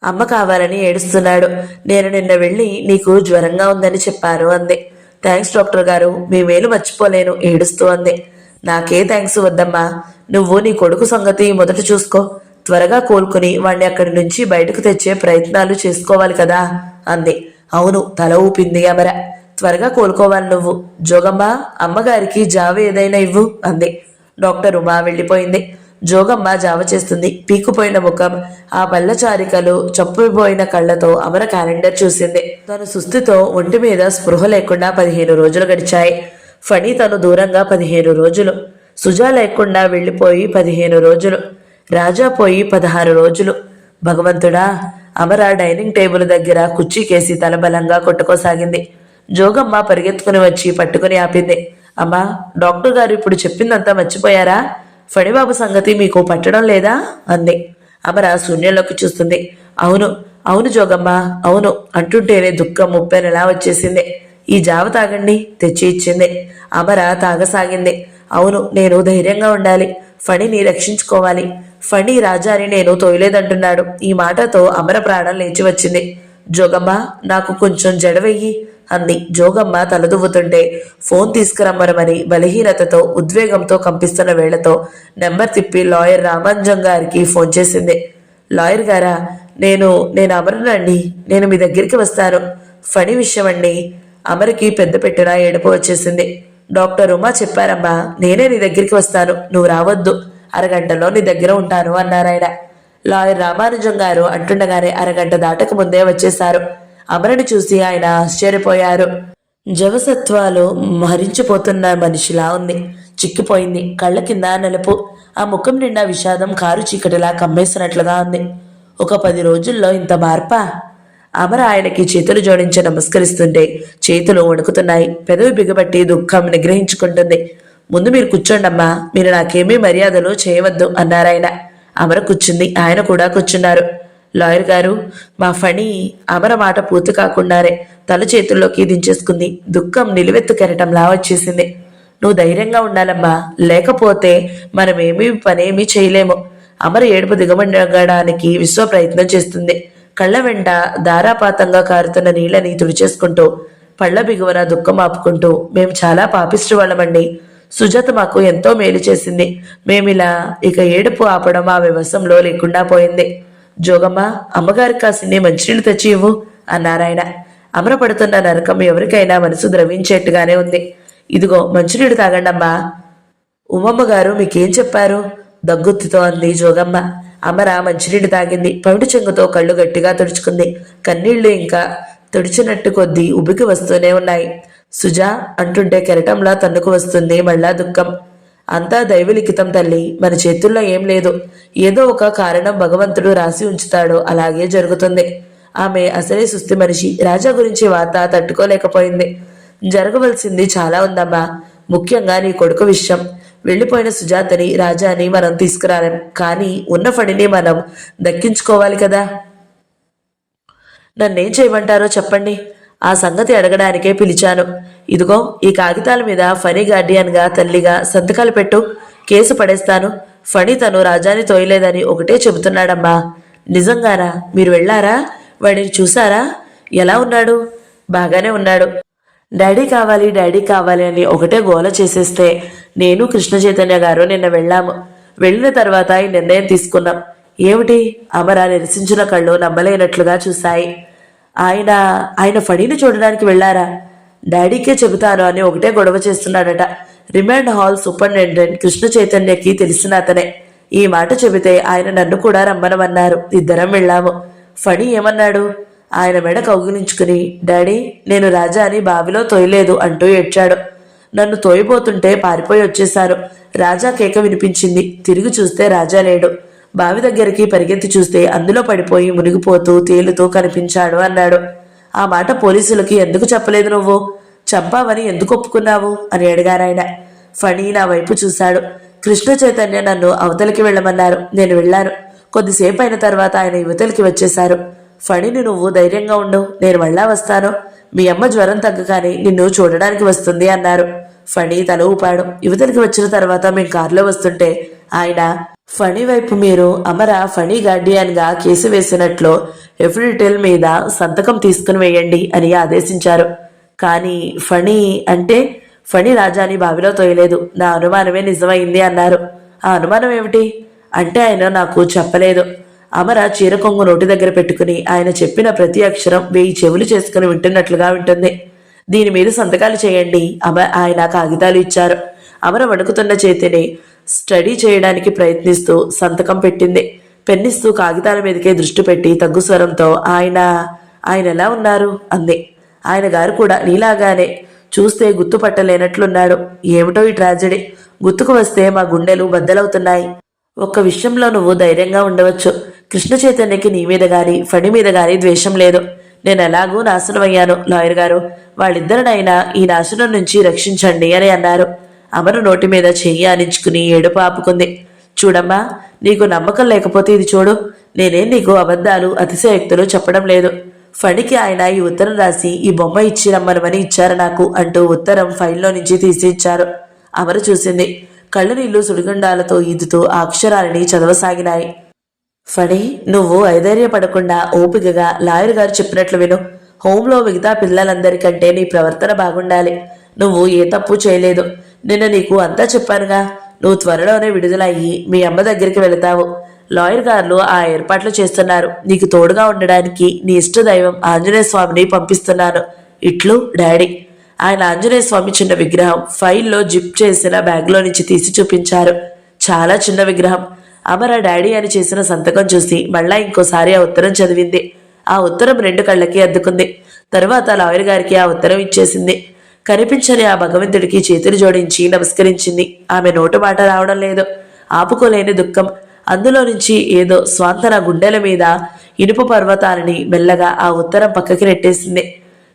అమ్మ కావాలని ఏడుస్తున్నాడు. నేను నిన్న వెళ్ళి నీకు జ్వరంగా ఉందని చెప్పాను అంది. థ్యాంక్స్ డాక్టర్ గారు, మీ మేలు మర్చిపోలేను ఏడుస్తూ అంది. నాకే థ్యాంక్స్ వద్దమ్మా. నువ్వు నీ కొడుకు సంగతి మొదట చూసుకో. త్వరగా కోలుకుని వాణ్ణి అక్కడి నుంచి బయటకు తెచ్చే ప్రయత్నాలు చేసుకోవాలి కదా అంది. అవును, తల ఊపింది అమర. త్వరగా కోలుకోవాలి నువ్వు. జోగమ్మ, అమ్మగారికి జావ ఏదైనా ఇవ్వు అంది. డాక్టర్ ఉమా వెళ్ళిపోయింది. జోగమ్మ జావ చేస్తుంది. పీకుపోయిన ముఖం, ఆ పళ్ళ చారికలు, చప్పుపోయిన కళ్ళతో అమర క్యాలెండర్ చూసింది. తన సుస్థితో ఒంటి మీద స్పృహ లేకుండా 15 రోజులు గడిచాయి. ఫణి తను దూరంగా 15 రోజులు, సుజా లేకుండా వెళ్ళిపోయి 15 రోజులు, రాజా పోయి 16 రోజులు. భగవంతుడా! అమర డైనింగ్ టేబుల్ దగ్గర కుర్చీకేసి తల బలంగా కొట్టుకోసాగింది. జోగమ్మ పరిగెత్తుకుని వచ్చి పట్టుకుని ఆపింది. అమ్మా, డాక్టర్ గారు ఇప్పుడు చెప్పిందంతా మర్చిపోయారా? ఫణిబాబు సంగతి మీకు పట్టడం లేదా అంది. అమర శూన్యంలోకి చూస్తుంది. అవును అవును జోగమ్మ, అవును అంటుంటేనే దుఃఖం ముప్పెనలా వచ్చేసింది. ఈ జావ తాగండి తెచ్చి ఇచ్చింది. అమర తాగసాగింది. అవును, నేను ధైర్యంగా ఉండాలి. ఫణిని రక్షించుకోవాలి. ఫణి రాజాని నేను తోయలేదంటున్నాడు. ఈ మాటతో అమర ప్రాణం లేచి వచ్చింది. జోగమ్మ, నాకు కొంచెం జడవెయ్యి అంది. జోగమ్మ తలదువ్వుతుంటే ఫోన్ తీసుకురమ్మనమని బలహీనతతో, ఉద్వేగంతో కంపిస్తున్న వేళ్లతో నెంబర్ తిప్పి లాయర్ రామాంజం గారికి ఫోన్ చేసింది. లాయర్ గారా, నేను అమరనండి. నేను మీ దగ్గరికి వస్తాను. ఫణి విషయం అండి. అమరకి పెద్ద పెట్టిన ఏడుపు వచ్చేసింది. డాక్టర్ ఉమా చెప్పారమ్మా, నేనే నీ దగ్గరికి వస్తాను, నువ్వు రావద్దు. అరగంటలో నీ దగ్గర ఉంటాను అన్నారాయన. లాయర్ రామానుజం గారు అంటుండగానే అరగంట దాటక ముందే వచ్చేశారు. అమరని చూసి ఆయన ఆశ్చర్యపోయారు. జవసత్వాలు మరించిపోతున్న మనిషిలా ఉంది. చిక్కిపోయింది. కళ్ళ కింద నలుపు, ఆ ముఖం నిండా విషాదం కారు చీకటిలా కమ్మేసినట్లుగా ఉంది. ఒక 10 రోజుల్లో ఇంత మార్పా? అమర ఆయనకి చేతులు జోడించి నమస్కరిస్తుంటే చేతులు వణుకుతున్నాయి. పెదవి బిగబట్టి దుఃఖం నిగ్రహించుకుంటుంది. ముందు మీరు కూర్చోండమ్మా, మీరు నాకేమీ మర్యాదలు చేయవద్దు అన్నారాయన. అమర కూర్చుంది. ఆయన కూడా కూర్చున్నారు. లాయర్ గారు, మా ఫణి అమర మాట పూర్తి కాకుండానే తల చేతుల్లోకి దించేసుకుంది. దుఃఖం నిలువెత్తు కెరటంలా వచ్చేసింది. నువ్వు ధైర్యంగా ఉండాలమ్మా, లేకపోతే మనమేమీ పనేమీ చేయలేము. అమర ఏడుపు దిగబడడానికి విశ్వ ప్రయత్నం చేస్తుంది. కళ్ళ వెంట ధారాపాతంగా కారుతున్న నీళ్ళని తుడిచేసుకుంటూ, పళ్ళ బిగువన దుఃఖం ఆపుకుంటూ, మేము చాలా పాపిష్టి వాళ్ళమండి. సుజాత మాకు ఎంతో మేలు చేసింది. మేమిలా ఇక ఏడుపు ఆపడం ఆమె వశంలో లేకుండా పోయింది. జోగమ్మ, అమ్మగారికి కాసిన్ని మంచినీళ్ళు తెచ్చి ఇవ్వు అన్నారాయన. అమర పడుతున్న నరకం ఎవరికైనా మనసు ద్రవించేట్టుగానే ఉంది. ఇదిగో మంచినీళ్ళు తాగండమ్మా. ఉమమ్మ గారు మీకేం చెప్పారు? దగ్గుత్తితో అంది జోగమ్మ. అమర మంచినీళ్ళు తాగింది. పవిటి చెంగుతో కళ్ళు గట్టిగా తుడుచుకుంది. కన్నీళ్లు ఇంకా తుడిచినట్టు కొద్దీ ఉబికి వస్తూనే ఉన్నాయి. సుజా అంటుంటే కెరటంలా తన్నుకు వస్తుంది మళ్ళా దుఃఖం. అంతా దైవలిఖితం తల్లి, మన చేతుల్లో ఏం లేదు. ఏదో ఒక కారణం భగవంతుడు రాసి ఉంచుతాడో అలాగే జరుగుతుంది. ఆమె అసలే సుస్థి మనిషి. రాజా గురించి వార్త తట్టుకోలేకపోయింది. జరగవలసింది చాలా ఉందమ్మా, ముఖ్యంగా నీ కొడుకు విషయం. వెళ్ళిపోయిన సుజాతని, రాజాని మనం తీసుకురాలేం, కానీ ఉన్న ఫణిని మనం దక్కించుకోవాలి కదా. నన్నేం చేయమంటారో చెప్పండి. ఆ సంగతి అడగడానికే పిలిచాను. ఇదిగో ఈ కాగితాల మీద ఫణి గార్డియన్గా, తల్లిగా సంతకాలు పెట్టు. కేసు పడేస్తాను. ఫణి తను రాజాని తోయలేదని ఒకటే చెబుతున్నాడమ్మా. నిజంగానా? మీరు వెళ్ళారా? వాడిని చూసారా? ఎలా ఉన్నాడు? బాగానే ఉన్నాడు. డాడీ కావాలి, డాడీ కావాలి అని ఒకటే గోల చేసేస్తే నేను కృష్ణ చైతన్య గారు నిన్న వెళ్ళాము. వెళ్ళిన తర్వాత ఈ నిర్ణయం తీసుకున్నాం. ఏమిటి? అమర నిరసించిన కళ్ళు నమ్మలేనట్లుగా చూశాయి. ఆయన ఫణిని చూడడానికి వెళ్ళారా? డాడీకే చెబుతాను అని ఒకటే గొడవ చేస్తున్నాడట. రిమాండ్ హాల్ సూపరింటెండెంట్ కృష్ణ చైతన్యకి తెలిసిన అతనే. ఈ మాట చెబితే ఆయన నన్ను కూడా రమ్మనమన్నారు. ఇద్దరం వెళ్ళాము. ఫణి ఏమన్నాడు? ఆయన మెడ కౌగిలించుకుని, డాడీ నేను రాజాని బావిలో తోయలేదు అంటూ ఏడ్చాడు. నన్ను తోయబోతుంటే పారిపోయి వచ్చేశాను. రాజా కేక వినిపించింది. తిరిగి చూస్తే రాజా లేడు. బావి దగ్గరికి పరిగెత్తి చూస్తే అందులో పడిపోయి మునిగిపోతూ తేలుతూ కనిపించాడు అన్నాడు. ఆ మాట పోలీసులకి ఎందుకు చెప్పలేదు? నువ్వు చంపావని ఎందుకు ఒప్పుకున్నావు అని అడిగారాయన. ఫణి నా వైపు చూశాడు. కృష్ణ చైతన్య నన్ను అవతలికి వెళ్ళమన్నారు. నేను వెళ్ళాను. కొద్దిసేపు అయిన తర్వాత ఆయన యువతలకి వచ్చేశారు. ఫణిని నువ్వు ధైర్యంగా ఉండు, నేను మళ్ళా వస్తాను. మీ అమ్మ జ్వరం తగ్గగానే నిన్ను చూడడానికి వస్తుంది అన్నారు. ఫణి తల ఊపాడు. యువతలకి వచ్చిన తర్వాత మేము కారులో వస్తుంటే ఆయన ఫణి వైపు మీరు అమర ఫణి గార్డియన్గా కేసు వేసినట్లు ఎఫ్డిటెల్ మీద సంతకం తీసుకుని వేయండి అని ఆదేశించారు. కానీ ఫణి అంటే ఫణి రాజాని బావిలో తోయలేదు, నా అనుమానమే నిజమైంది అన్నారు. ఆ అనుమానం ఏమిటి అంటే ఆయన నాకు చెప్పలేదు. అమర చీర కొంగు నోటి దగ్గర పెట్టుకుని ఆయన చెప్పిన ప్రతి అక్షరం 1000 చెవులు చేసుకుని వింటున్నట్లుగా వింటుంది. దీని మీద సంతకాలు చేయండి ఆయన కాగితాలు ఇచ్చారు. అమర వణుకుతున్న చేతిని స్టడీ చేయడానికి ప్రయత్నిస్తూ సంతకం పెట్టింది. పెన్నిస్తూ కాగితాల మీదకే దృష్టి పెట్టి తగ్గు స్వరంతో ఆయన ఎలా ఉన్నారు అంది. ఆయన గారు కూడా నీలాగానే, చూస్తే గుర్తుపట్టలేనట్లున్నాడు. ఏమిటో ఈ ట్రాజెడీ, గుర్తుకు వస్తే మా గుండెలు బద్దలవుతున్నాయి. ఒక్క విషయంలో నువ్వు ధైర్యంగా ఉండవచ్చు, కృష్ణ చైతన్యకి నీ మీద గాని ఫణి మీద గాని ద్వేషం లేదు. నేను ఎలాగూ నాశనమయ్యాను లాయర్ గారు, వాళ్ళిద్దరినైనా ఈ నాశనం నుంచి రక్షించండి అని అన్నారు. అమరు నోటి మీద చెయ్యి ఆనించుకుని ఏడుపు ఆపుకుంది. చూడమ్మా, నీకు నమ్మకం లేకపోతే ఇది చూడు, నేనేం నీకు అబద్ధాలు అతిశయోక్తులు చెప్పడం లేదు. ఫణికి ఆయన ఈ ఉత్తరం రాసి ఈ బొమ్మ ఇచ్చి రమ్మనమని ఇచ్చారు నాకు అంటూ ఉత్తరం ఫైల్లో నుంచి తీసి ఇచ్చారు. అమరు చూసింది. కళ్ళు నీళ్లు సుడిగుండాలతో ఈదుతూ ఆ అక్షరాలని చదవసాగినాయి. ఫణి, నువ్వు ఐధైర్యపడకుండా ఓపికగా లాయర్ గారు చెప్పినట్లు విను. హోంలో మిగతా పిల్లలందరికంటే నీ ప్రవర్తన బాగుండాలి. నువ్వు ఏ తప్పు చేయలేదు. నిన్న నీకు అంతా చెప్పానుగా. నువ్వు త్వరలోనే విడుదలయ్యి మీ అమ్మ దగ్గరికి వెళతావు. లాయర్ గారు ఆ ఏర్పాట్లు చేస్తున్నారు. నీకు తోడుగా ఉండడానికి నీ ఇష్టదైవం ఆంజనేయ స్వామిని పంపిస్తున్నాను. ఇట్లు డాడీ. ఆయన ఆంజనేయ స్వామి చిన్న విగ్రహం ఫైల్లో జిప్ చేసిన బ్యాగ్లో నుంచి తీసి చూపించారు. చాలా చిన్న విగ్రహం. అమర డాడీ అని చేసిన సంతకం చూసి మళ్ళా ఇంకోసారి ఆ ఉత్తరం చదివింది. ఆ ఉత్తరం 2 కళ్ళకి అద్దుకుంది. తరువాత లాయర్ గారికి ఆ ఉత్తరం ఇచ్చేసింది. కనిపించని ఆ భగవంతుడికి చేతులు జోడించి నమస్కరించింది. ఆమె నోటు మాట రావడం లేదు. ఆపుకోలేని దుఃఖం. అందులో నుంచి ఏదో స్వాంతన గుండెల మీద ఇనుప పర్వతాలని మెల్లగా ఆ ఉత్తరం పక్కకి నెట్టేసింది.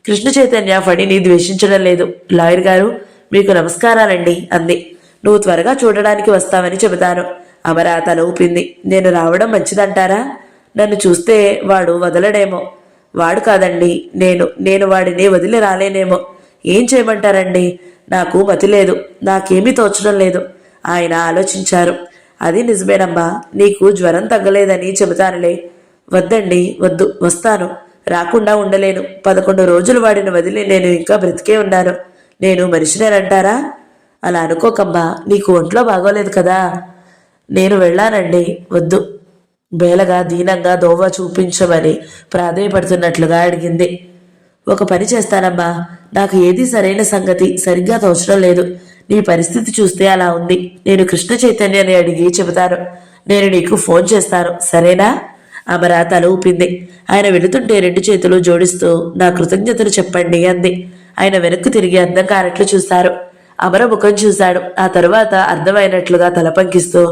కృష్ణ చైతన్య ఫణిని ద్వేషించడం లేదు. లాయర్ గారు, మీకు నమస్కారాలండి అంది. నువ్వు త్వరగా చూడడానికి వస్తావని చెబుతాను. అమర తల ఊపింది. నేను రావడం మంచిదంటారా? నన్ను చూస్తే వాడు వదలడేమో. వాడు కాదండి, నేను వాడిని వదిలి రాలేనేమో. ఏం చేయమంటారండి? నాకు మతి లేదు, నాకేమీ తోచడం లేదు. ఆయన ఆలోచించారు. అది నిజమేనమ్మా, నీకు జ్వరం తగ్గలేదని చెబుతానులే. వద్దండి, వద్దు, వస్తాను. రాకుండా ఉండలేను. 11 రోజులు వాడిని వదిలి నేను ఇంకా బ్రతికే ఉన్నాను. నేను మనిషినేనంటారా? అలా అనుకోకమ్మా, నీకు ఒంట్లో బాగోలేదు కదా. నేను వెళ్ళానండి. వద్దు. బేలగా దీనంగా దోవ చూపించమని ప్రాధేయపడుతున్నట్లుగా అడిగింది. ఒక పని చేస్తానమ్మా, నాకు ఏది సరైన సంగతి సరిగ్గా తోచడం లేదు. నీ పరిస్థితి చూస్తే అలా ఉంది. నేను కృష్ణ చైతన్యని అడిగి చెబుతాను. నేను నీకు ఫోన్ చేస్తాను, సరేనా? అమర తల ఊపింది. ఆయన వెళుతుంటే 2 చేతులు జోడిస్తూ నా కృతజ్ఞతలు చెప్పండి అంది. ఆయన వెనక్కు తిరిగి అర్థం కానట్లు చూశారు. అమర ముఖం చూశాడు. ఆ తరువాత అర్థమైనట్లుగా తల పంకిస్తూ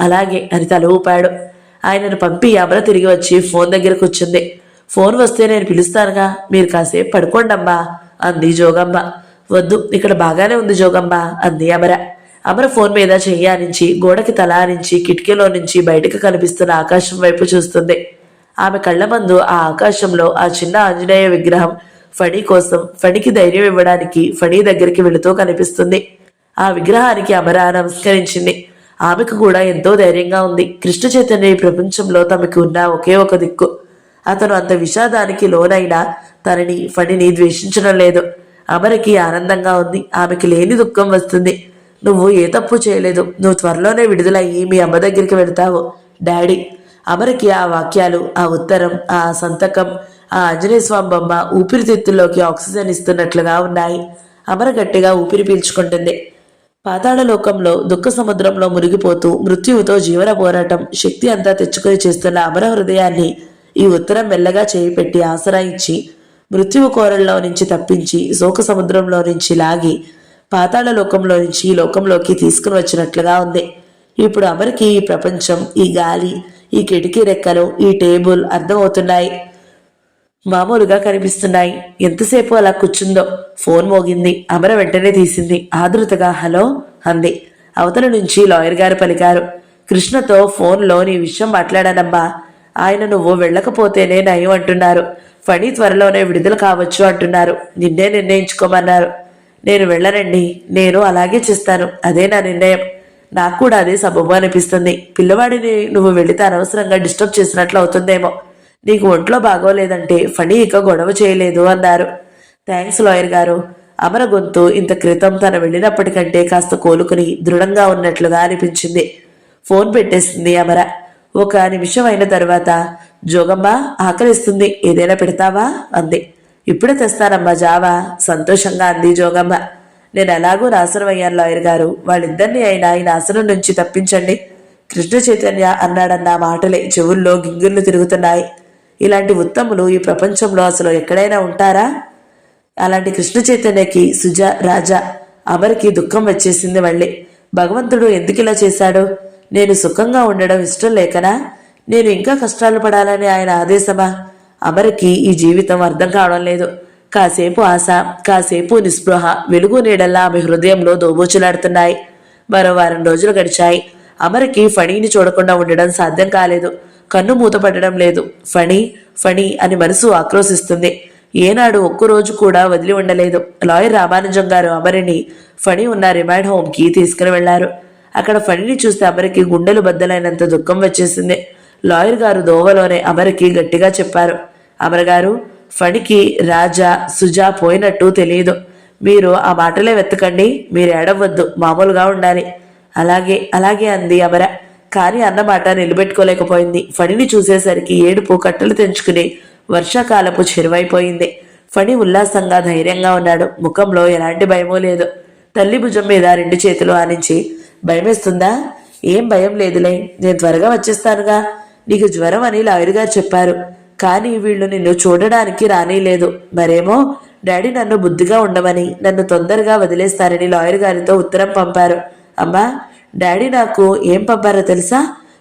అలాగే అని తల ఊపాడు. ఆయనను పంపి అమర తిరిగి వచ్చి ఫోన్ దగ్గర కూర్చుంది. ఫోన్ వస్తే నేను పిలుస్తానుగా, మీరు కాసేపు పడుకోండమ్మా అంది జోగమ్మ. వద్దు, ఇక్కడ బాగానే ఉంది జోగమ్మ అంది అమర. అమర ఫోన్ మీద చెయ్యానించి గోడకి తల ఆనించి కిటికీలో నుంచి బయటకు కనిపిస్తున్న ఆకాశం వైపు చూస్తుంది. ఆమె కళ్ల ముందు ఆ ఆకాశంలో ఆ చిన్న ఆంజనేయ విగ్రహం ఫణి కోసం, ఫణికి ధైర్యం ఇవ్వడానికి ఫణి దగ్గరికి వెళుతూ కనిపిస్తుంది. ఆ విగ్రహానికి అమర నమస్కరించింది. ఆమెకు కూడా ఎంతో ధైర్యంగా ఉంది. కృష్ణ చైతన్య ఈ ప్రపంచంలో తమకు ఉన్న ఒకే ఒక దిక్కు. అతను అంత విషాదానికి లోనైనా తనని ఫణిని ద్వేషించడం లేదు. అమరకి ఆనందంగా ఉంది. ఆమెకి లేని దుఃఖం వస్తుంది. నువ్వు ఏ తప్పు చేయలేదు. నువ్వు త్వరలోనే విడుదలయ్యి మీ అమ్మ దగ్గరికి వెళ్తావు డాడీ. అమరకి ఆ వాక్యాలు, ఆ ఉత్తరం, ఆ సంతకం, ఆ ఆంజనేయ స్వామి బొమ్మ ఊపిరితిత్తుల్లోకి ఆక్సిజన్ ఇస్తున్నట్లుగా ఉన్నాయి. అమర గట్టిగా ఊపిరి పీల్చుకుంటుంది. పాతాళ లోకంలో దుఃఖ సముద్రంలో మునిగిపోతూ మృత్యువుతో జీవన పోరాటం శక్తి అంతా తెచ్చుకొని చేస్తున్న అమర హృదయాన్ని ఈ ఉత్తరం మెల్లగా చేయి పెట్టి ఆసరా ఇచ్చి మృత్యువు కోరల్లో నుంచి తప్పించి శోక సముద్రంలో నుంచి లాగి పాతాళ లోకంలో నుంచి ఈ లోకంలోకి తీసుకుని వచ్చినట్లుగా ఉంది. ఇప్పుడు అమరికి ఈ ప్రపంచం, ఈ గాలి, ఈ కిటికీ రెక్కలు, ఈ టేబుల్ అర్థమవుతున్నాయి, మామూలుగా కనిపిస్తున్నాయి. ఎంతసేపు అలా కూర్చుందో. ఫోన్ మోగింది. అమర వెంటనే తీసింది. ఆదృతగా హలో అంది. అవతల నుంచి లాయర్ గారు పలికారు. కృష్ణతో ఫోన్లో నీ విషయం మాట్లాడానమ్మా. ఆయన నువ్వు వెళ్ళకపోతేనే నయం అంటున్నారు. ఫణి త్వరలోనే విడుదల కావచ్చు అంటున్నారు. నిన్నే నిర్ణయించుకోమన్నారు. నేను వెళ్ళనండి, నేను అలాగే చేస్తాను, అదే నా నిర్ణయం. నాకు కూడా అదే సబబు అనిపిస్తుంది. పిల్లవాడిని నువ్వు వెళితే అనవసరంగా డిస్టర్బ్ చేసినట్లు అవుతుందేమో. నీకు ఒంట్లో బాగోలేదంటే ఫణి ఇక గొడవ చేయలేదు అన్నారు. థ్యాంక్స్ లాయర్ గారు. అమర గొంతు ఇంత క్రితం తను వెళ్ళినప్పటికంటే కాస్త కోలుకుని దృఢంగా ఉన్నట్లుగా అనిపించింది. ఫోన్ పెట్టేసింది అమర. ఒక నిమిషం అయిన తర్వాత, జోగమ్మ ఆకలిస్తుంది, ఏదైనా పెడతావా అంది. ఇప్పుడే తెస్తానమ్మా జావా, సంతోషంగా అంది జోగమ్మ. నేను ఎలాగూ నాశనం అయ్యాను లాయర్ గారు, వాళ్ళిద్దరినీ అయినా ఈ నాశనం నుంచి తప్పించండి. కృష్ణ చైతన్య అన్నాడన్న మాటలే చెవుల్లో గింగిర్లు తిరుగుతున్నాయి. ఇలాంటి ఉత్తములు ఈ ప్రపంచంలో అసలు ఎక్కడైనా ఉంటారా? అలాంటి కృష్ణ చైతన్యకి సుజ, రాజా, అమర్కి దుఃఖం వచ్చేసింది. మళ్ళీ భగవంతుడు ఎందుకిలా చేశాడు? నేను సుఖంగా ఉండడం ఇష్టం లేకనా? నేను ఇంకా కష్టాలు పడాలని ఆయన ఆదేశమా? అమర్కి ఈ జీవితం అర్థం కావడం లేదు. కాసేపు ఆశ, కాసేపు నిస్పృహ, వెలుగు నీడల్లా ఆమె హృదయంలో దోబూచులాడుతున్నాయి. మరో వారం రోజులు గడిచాయి. అమర్కి ఫణిని చూడకుండా ఉండడం సాధ్యం కాలేదు. కన్ను మూతపడడం లేదు. ఫణి ఫణి అని మనసు ఆక్రోశిస్తుంది. ఏనాడు ఒక్కరోజు కూడా వదిలి ఉండలేదు. లాయర్ రామానుజం గారు అమరిని ఫణి ఉన్న రిమాండ్ హోమ్కి తీసుకుని వెళ్లారు. అక్కడ ఫణిని చూస్తే అమరికి గుండెలు బద్దలైనంత దుఃఖం వచ్చేసింది. లాయర్ గారు దోవలోనే అమరికి గట్టిగా చెప్పారు. అమరగారు, ఫణికి రాజా, సుజా పోయినట్టు తెలియదు. మీరు ఆ మాటలే వెతకండి, మీరు ఏడవద్దు, మామూలుగా ఉండాలి. అలాగే అలాగే అంది అమర. కానీ అన్నమాట నిలబెట్టుకోలేకపోయింది. ఫణిని చూసేసరికి ఏడుపు కట్టలు తెంచుకుని వర్షాకాలపు చెరువైపోయింది. ఫణి ఉల్లాసంగా ధైర్యంగా ఉన్నాడు. ముఖంలో ఎలాంటి భయమూ లేదు. తల్లి భుజం మీద 2 చేతులు ఆనించి, భయమేస్తుందా? ఏం భయం లేదులే, నేను త్వరగా వచ్చేస్తానుగా. నీకు జ్వరం అని లాయర్ గారు చెప్పారు, కానీ వీళ్ళు నిన్ను చూడడానికి రానీలేదు. మరేమో డాడీ నన్ను బుద్ధిగా ఉండమని, నన్ను తొందరగా వదిలేస్తారని లాయర్ గారితో ఉత్తరం పంపారు. అమ్మా, డాడీ నాకు ఏం పంపారో తెలుసా?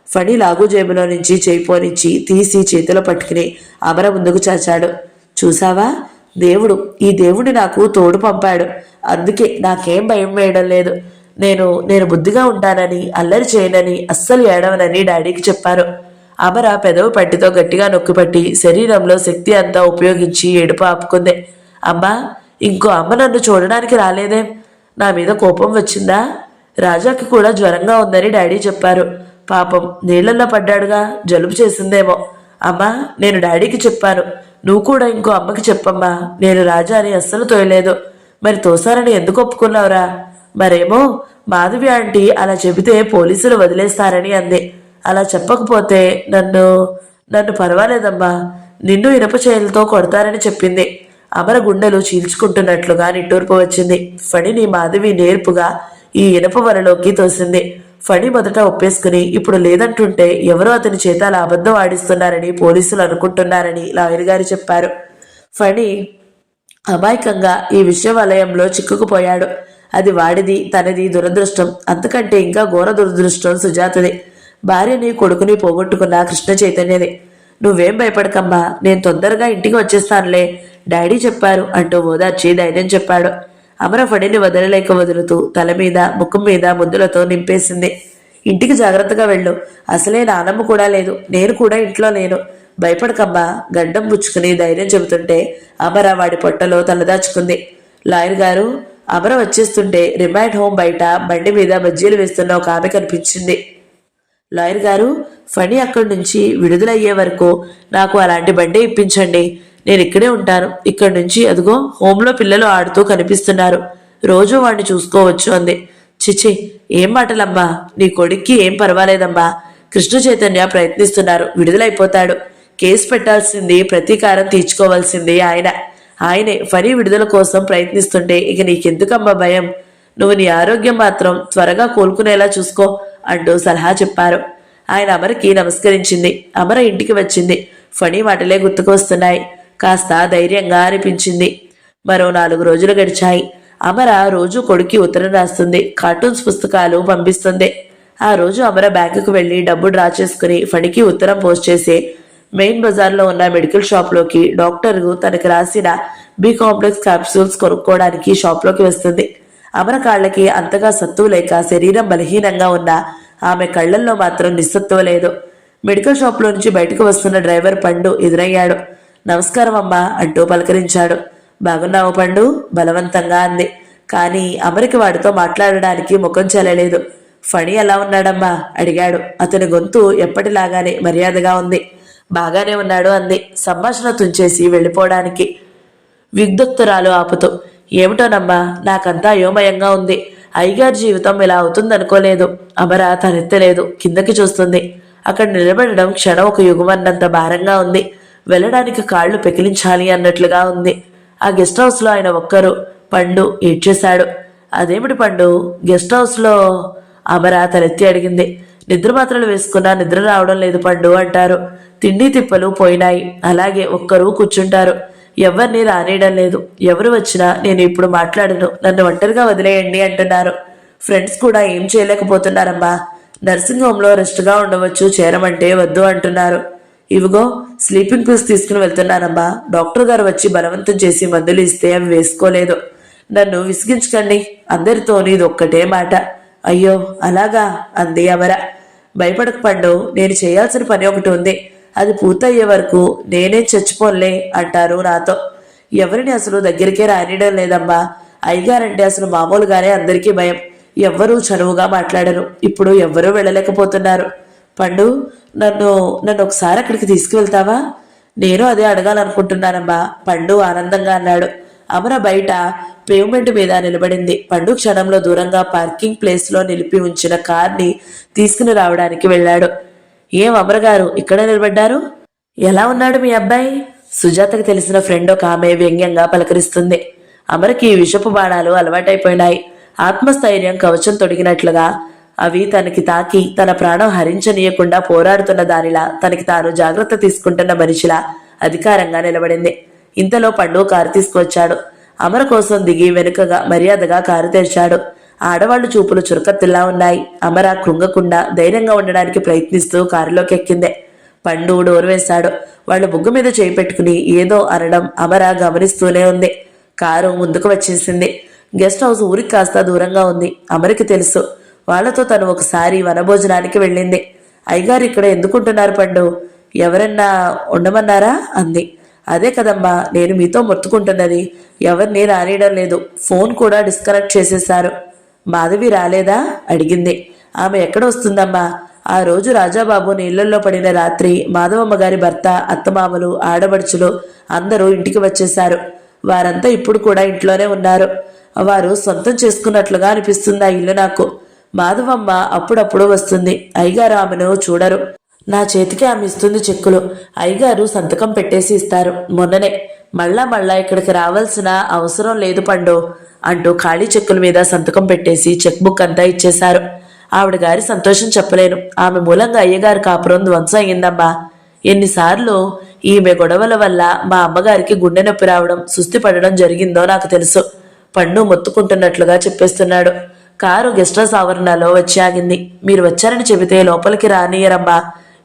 ఫణి లాగు జేబులో నుంచి చేయిపోనిచ్చి తీసి చేతిలో పట్టుకుని అమర ముందుకు చాచాడు. చూసావా, దేవుడు, ఈ దేవుడిని నాకు తోడు పంపాడు. అందుకే నాకేం భయం వేయడం లేదు. నేను బుద్ధిగా ఉంటానని, అల్లరి చేయనని, అస్సలు ఏడవనని డాడీకి చెప్పారు. అమర పెదవు పట్టితో గట్టిగా నొక్కిపట్టి శరీరంలో శక్తి అంతా ఉపయోగించి ఏడుపు ఆపుకుంది. అమ్మా, ఇంకో అమ్మ నన్ను చూడడానికి రాలేదేం? నా మీద కోపం వచ్చిందా? రాజాకి కూడా జ్వరంగా ఉందని డాడీ చెప్పారు. పాపం నీళ్లలో పడ్డాడుగా, జలుబు చేసిందేమో. అమ్మా, నేను డాడీకి చెప్పాను, నువ్వు కూడా ఇంకో అమ్మకి చెప్పమ్మా. నేను రాజాని అస్సలు తోయలేదు. మరి తోసారని ఎందుకు ఒప్పుకున్నావురా? మరేమో మాధవి ఆంటీ అలా చెబితే పోలీసులు వదిలేస్తారని అంది. అలా చెప్పకపోతే నన్ను పర్వాలేదమ్మా, నిన్ను ఇనప చేతులతో కొడతారని చెప్పింది. అమర గుండెలు చీల్చుకుంటున్నట్లుగా నిట్టూర్పు వచ్చింది. ఫణిని మాధవి నేర్పుగా ఈ ఇనప వరలోకి తోసింది. ఫణి మొదట ఒప్పేసుకుని ఇప్పుడు లేదంటుంటే ఎవరో అతని చేత అలా అబద్ధం ఆడిస్తున్నారని పోలీసులు అనుకుంటున్నారని లాయర్ గారు చెప్పారు. ఫణి అమాయకంగా ఈ విషయ వలయంలో చిక్కుకుపోయాడు. అది వాడిది, తనది దురదృష్టం. అంతకంటే ఇంకా ఘోర దురదృష్టం సుజాతది. భార్యని కొడుకుని పోగొట్టుకున్న కృష్ణ చైతన్యది. నువ్వేం భయపడకమ్మా, నేను తొందరగా ఇంటికి వచ్చేస్తానులే, డాడీ చెప్పారు అంటూ ఓదార్చి ధైర్యం చెప్పాడు. అమర ఫణిని వదలలేక వదులుతూ తల మీద, ముఖం మీద ముద్దులతో నింపేసింది. ఇంటికి జాగ్రత్తగా వెళ్ళు, అసలే నానమ్మ కూడా లేదు, నేను కూడా ఇంట్లో లేను, భయపడకమ్మా, గడ్డం పుచ్చుకుని ధైర్యం చెబుతుంటే అమర వాడి పొట్టలో తలదాచుకుంది. లాయర్ గారు, అమర వచ్చేస్తుంటే రిమాండ్ హోమ్ బయట బండి మీద బజ్జీలు వేస్తున్న ఒక ఆమె కనిపించింది. లాయర్ గారు, ఫణి అక్కడి నుంచి విడుదలయ్యే వరకు నాకు అలాంటి బండి ఇప్పించండి, నేను ఇక్కడే ఉంటాను. ఇక్కడి నుంచి అదిగో హోంలో పిల్లలు ఆడుతూ కనిపిస్తున్నారు, రోజు వాడిని చూసుకోవచ్చు అంది. చిచి, ఏం మాటలమ్మా, నీ కొడుక్కి ఏం పర్వాలేదమ్మా, కృష్ణ చైతన్య ప్రయత్నిస్తున్నారు, విడుదలైపోతాడు. కేసు పెట్టాల్సింది, ప్రతీకారం తీర్చుకోవాల్సింది ఆయనే. ఫణి విడుదల కోసం ప్రయత్నిస్తుంటే ఇక నీకెందుకమ్మా భయం? నువ్వు నీ ఆరోగ్యం మాత్రం త్వరగా కోలుకునేలా చూసుకో అంటూ సలహా చెప్పారు. ఆయన అమరకి నమస్కరించింది. అమర ఇంటికి వచ్చింది. ఫణి మాటలే గుర్తుకొస్తున్నాయి. కాస్త ధైర్యంగా అనిపించింది. మరో 4 రోజులు గడిచాయి. అమర రోజు కొడుక్కి ఉత్తరం రాస్తుంది, కార్టూన్స్ పుస్తకాలు పంపిస్తుంది. ఆ రోజు అమర బ్యాంకుకు వెళ్లి డబ్బు డ్రా చేసుకుని ఫణికి ఉత్తరం పోస్ట్ చేసి మెయిన్ బజార్లో ఉన్న మెడికల్ షాప్లోకి డాక్టర్కు తనకి రాసిన బి కాంప్లెక్స్ క్యాప్సూల్స్ కొనుక్కోవడానికి షాప్లోకి వస్తుంది. అమర కాళ్ళకి అంతగా సత్తువ లేక శరీరం బలహీనంగా ఉన్న ఆమె కళ్లల్లో మాత్రం నిస్సత్తువ లేదు. మెడికల్ షాప్లో నుంచి బయటకు వస్తున్న డ్రైవర్ పండు ఎదురయ్యాడు. నమస్కారం అమ్మా అంటూ పలకరించాడు. బాగున్నావు పండు? బలవంతంగా అంది. కానీ అమరికి వాడితో మాట్లాడడానికి ముఖం చెల్లలేదు. ఫణి ఎలా ఉన్నాడమ్మా అడిగాడు. అతని గొంతు ఎప్పటిలాగానే మర్యాదగా ఉంది. బాగానే ఉన్నాడు అంది సంభాషణ తుంచేసి వెళ్ళిపోవడానికి. విగ్ధుక్తురాలు ఆపుతూ, ఏమిటోనమ్మా నాకంతా అయోమయంగా ఉంది. అయ్యగారి జీవితం ఇలా అవుతుందనుకోలేదు. అమర తనెత్తలేదు, కిందకి చూస్తుంది. అక్కడ నిలబడడం క్షణం ఒక యుగమన్నంత భారంగా ఉంది. వెళ్ళడానికి కాళ్ళు పెకిలించాలి అన్నట్లుగా ఉంది. ఆ గెస్ట్ హౌస్లో ఆయన ఒక్కరు. పండు ఏడ్చేశాడు. అదేమిటి పండు గెస్ట్ హౌస్లో? అమర తలెత్తి అడిగింది. నిద్ర మాత్రలు వేసుకున్నా నిద్ర రావడం లేదు పండు అంటారు. తిండి తిప్పలు పోయినాయి. అలాగే ఒక్కరు కూర్చుంటారు. ఎవరిని రానేయడం లేదు. ఎవరు వచ్చినా నేను ఇప్పుడు మాట్లాడను, నన్ను ఒంటరిగా వదిలేయండి అంటున్నారు. ఫ్రెండ్స్ కూడా ఏం చేయలేకపోతున్నారమ్మా. నర్సింగ్ హోంలో రెస్ట్గా ఉండవచ్చు, చేరమంటే వద్దు అంటున్నారు. ఇవిగో స్లీపింగ్ పిల్స్ తీసుకుని వెళ్తున్నానమ్మా. డాక్టర్ గారు వచ్చి బలవంతం చేసి మందులు ఇస్తే అవి వేసుకోలేదు. నన్ను విసిగించకండి, అందరితో ఇది ఒక్కటే మాట. అయ్యో అలాగా అంది అమర. భయపడక పండు, నేను చేయాల్సిన పని ఒకటి ఉంది. అది పూర్తయ్యే వరకు నేనేం చచ్చిపోలే అంటారు నాతో. ఎవరిని అసలు దగ్గరికే రానియడం లేదమ్మా. అయ్యగారంటే అసలు మామూలుగానే అందరికీ భయం. ఎవ్వరూ చనువుగా మాట్లాడరు. ఇప్పుడు ఎవ్వరూ వెళ్ళలేకపోతున్నారు. పండు, నన్ను ఒకసారి అక్కడికి తీసుకువెళ్తావా? నేను అదే అడగాలనుకుంటున్నానమ్మా పండు ఆనందంగా అన్నాడు. అమర బయట పేవ్మెంట్ మీద నిలబడింది. పండు క్షణంలో దూరంగా పార్కింగ్ ప్లేస్లో నిలిపి ఉంచిన కార్ని తీసుకుని రావడానికి వెళ్ళాడు. ఏం అమరగారు ఇక్కడ నిలబడ్డారు? ఎలా ఉన్నాడు మీ అబ్బాయి? సుజాతకు తెలిసిన ఫ్రెండ్ ఒక ఆమె వ్యంగ్యంగా పలకరిస్తుంది. అమరకి విషపు బాణాలు అలవాటైపోయినాయి. ఆత్మస్థైర్యం కవచం తొడిగినట్లుగా అవి తనకి తాకి తన ప్రాణం హరించనీయకుండా పోరాడుతున్న దానిలా, తనకి తాను జాగ్రత్త తీసుకుంటున్న మనిషిలా అధికారంగా నిలబడింది. ఇంతలో పండు కారు తీసుకొచ్చాడు. అమర కోసం దిగి వెనుకగా మర్యాదగా కారు తెరిచాడు. ఆడవాళ్లు చూపులు చురకత్తుల్లా ఉన్నాయి. అమర కృంగకుండా ధైర్యంగా ఉండడానికి ప్రయత్నిస్తూ కారులోకి ఎక్కిందే. పండు డోరు వేశాడు. వాళ్ళు బుగ్గు మీద చేయి పెట్టుకుని ఏదో అనడం అమర గమనిస్తూనే ఉంది. కారు ముందుకు వచ్చేసింది. గెస్ట్ హౌస్ ఊరికి కాస్త దూరంగా ఉంది. అమరికి తెలుసు. వాళ్లతో తను ఒకసారి వనభోజనానికి వెళ్ళింది. అయ్యగారు ఇక్కడ ఎందుకుంటున్నారు పండు? ఎవరన్నా ఉండమన్నారా అంది. అదే కదమ్మా నేను మీతో మొత్తుకుంటున్నది. ఎవరిని రానియడం లేదు. ఫోన్ కూడా డిస్కనెక్ట్ చేసేశారు. మాధవి రాలేదా అడిగింది. ఆమె ఎక్కడ వస్తుందమ్మా? ఆ రోజు రాజాబాబు నీళ్లలో పడిన రాత్రి మాధవమ్మ గారి భర్త, అత్తమామలు, ఆడబడుచులు అందరూ ఇంటికి వచ్చేశారు. వారంతా ఇప్పుడు కూడా ఇంట్లోనే ఉన్నారు. వారు సొంతం చేసుకున్నట్లుగా అనిపిస్తుంది ఆ ఇల్లు నాకు. మాధవమ్మ అప్పుడప్పుడు వస్తుంది. అయ్యగారు ఆమెను చూడరు. నా చేతికి ఆమె ఇస్తుంది చెక్కులు. అయ్యగారు సంతకం పెట్టేసి ఇస్తారు. మొన్ననే మళ్ళా ఇక్కడికి రావాల్సిన అవసరం లేదు పండు అంటూ ఖాళీ చెక్కుల మీద సంతకం పెట్టేసి చెక్ బుక్ అంతా ఇచ్చేశారు. ఆవిడ గారి సంతోషం చెప్పలేను. ఆమె మూలంగా అయ్యగారి కాపురం ధ్వంసం అయ్యిందమ్మా. ఎన్నిసార్లు ఈమె గొడవల వల్ల మా అమ్మగారికి గుండె నొప్పి రావడం, సుస్థి పడడం జరిగిందో నాకు తెలుసు. పండు మొత్తుకుంటున్నట్లుగా చెప్పేస్తున్నాడు. కారు గెస్ట్ హౌస్ ఆవరణలో వచ్చి ఆగింది. మీరు వచ్చారని చెబితే లోపలికి రానియరమ్మా.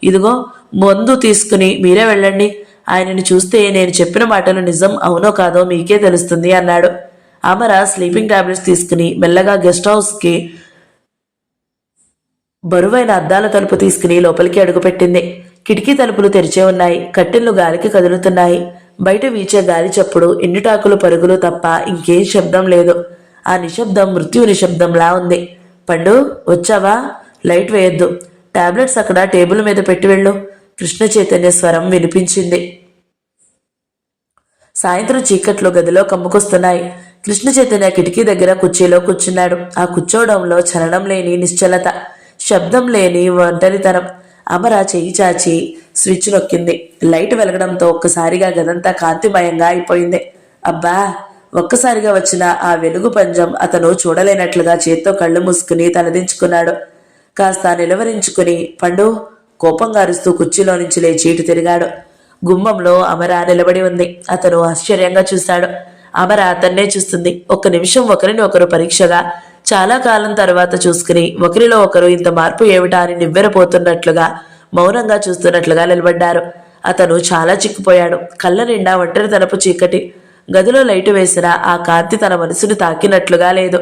ఇదిగో మందు తీసుకుని మీరే వెళ్ళండి. ఆయనని చూస్తే నేను చెప్పిన మాటలు నిజం అవునో కాదో మీకే తెలుస్తుంది అన్నాడు. అమర స్లీపింగ్ టాబ్లెట్స్ తీసుకుని మెల్లగా గెస్ట్ హౌస్కి బరువైన అద్దాల తలుపు తీసుకుని లోపలికి అడుగుపెట్టింది. కిటికీ తలుపులు తెరిచే ఉన్నాయి. కట్టెలు గాలికి కదులుతున్నాయి. బయట వీచే గాలి చప్పుడు, ఎండుటాకులు పరుగులు తప్ప ఇంకేం శబ్దం లేదు. ఆ నిశ్శబ్దం మృత్యు నిశ్శబ్దంలా ఉంది. పండు వచ్చావా? లైట్ వేయొద్దు. టాబ్లెట్స్ అక్కడ టేబుల్ మీద పెట్టి వెళ్ళు. కృష్ణ చైతన్య స్వరం వినిపించింది. సాయంత్రం చీకట్లో గదిలో కమ్ముకొస్తున్నాయి. కృష్ణ చైతన్య కిటికీ దగ్గర కుర్చీలో కూర్చున్నాడు. ఆ కూర్చోవడంలో చలనం లేని నిశ్చలత, శబ్దం లేని ఒంటరితనం. అమర చెయ్యి చాచి స్విచ్ నొక్కింది. లైట్ వెలగడంతో ఒక్కసారిగా గదంతా కాంతిమయంగా అయిపోయింది. అబ్బా! ఒక్కసారిగా వచ్చిన ఆ వెలుగు పంజం అతను చూడలేనట్లుగా చేత్తో కళ్ళు మూసుకుని తలదించుకున్నాడు. కాస్త నిలవరించుకుని పండు కోపంగా అరుస్తూ కుర్చీలో నుంచి లేచి ఇటు తిరిగాడు. గుమ్మంలో అమర నిలబడి ఉంది. అతను ఆశ్చర్యంగా చూశాడు. అమర అతన్నే చూస్తుంది. ఒక్క నిమిషం ఒకరిని ఒకరు పరీక్షగా, చాలా కాలం తర్వాత చూసుకుని ఒకరిలో ఒకరు ఇంత మార్పు ఏమిటా అని నివ్వెరపోతున్నట్లుగా, మౌనంగా చూస్తున్నట్లుగా నిలబడ్డారు. అతను చాలా చిక్కిపోయాడు. కళ్ళ నిండా ఒంటరితనపు చీకటి. గదిలో లైటు వేసిన ఆ కాంతి తన మనసును తాకినట్లుగా లేదు.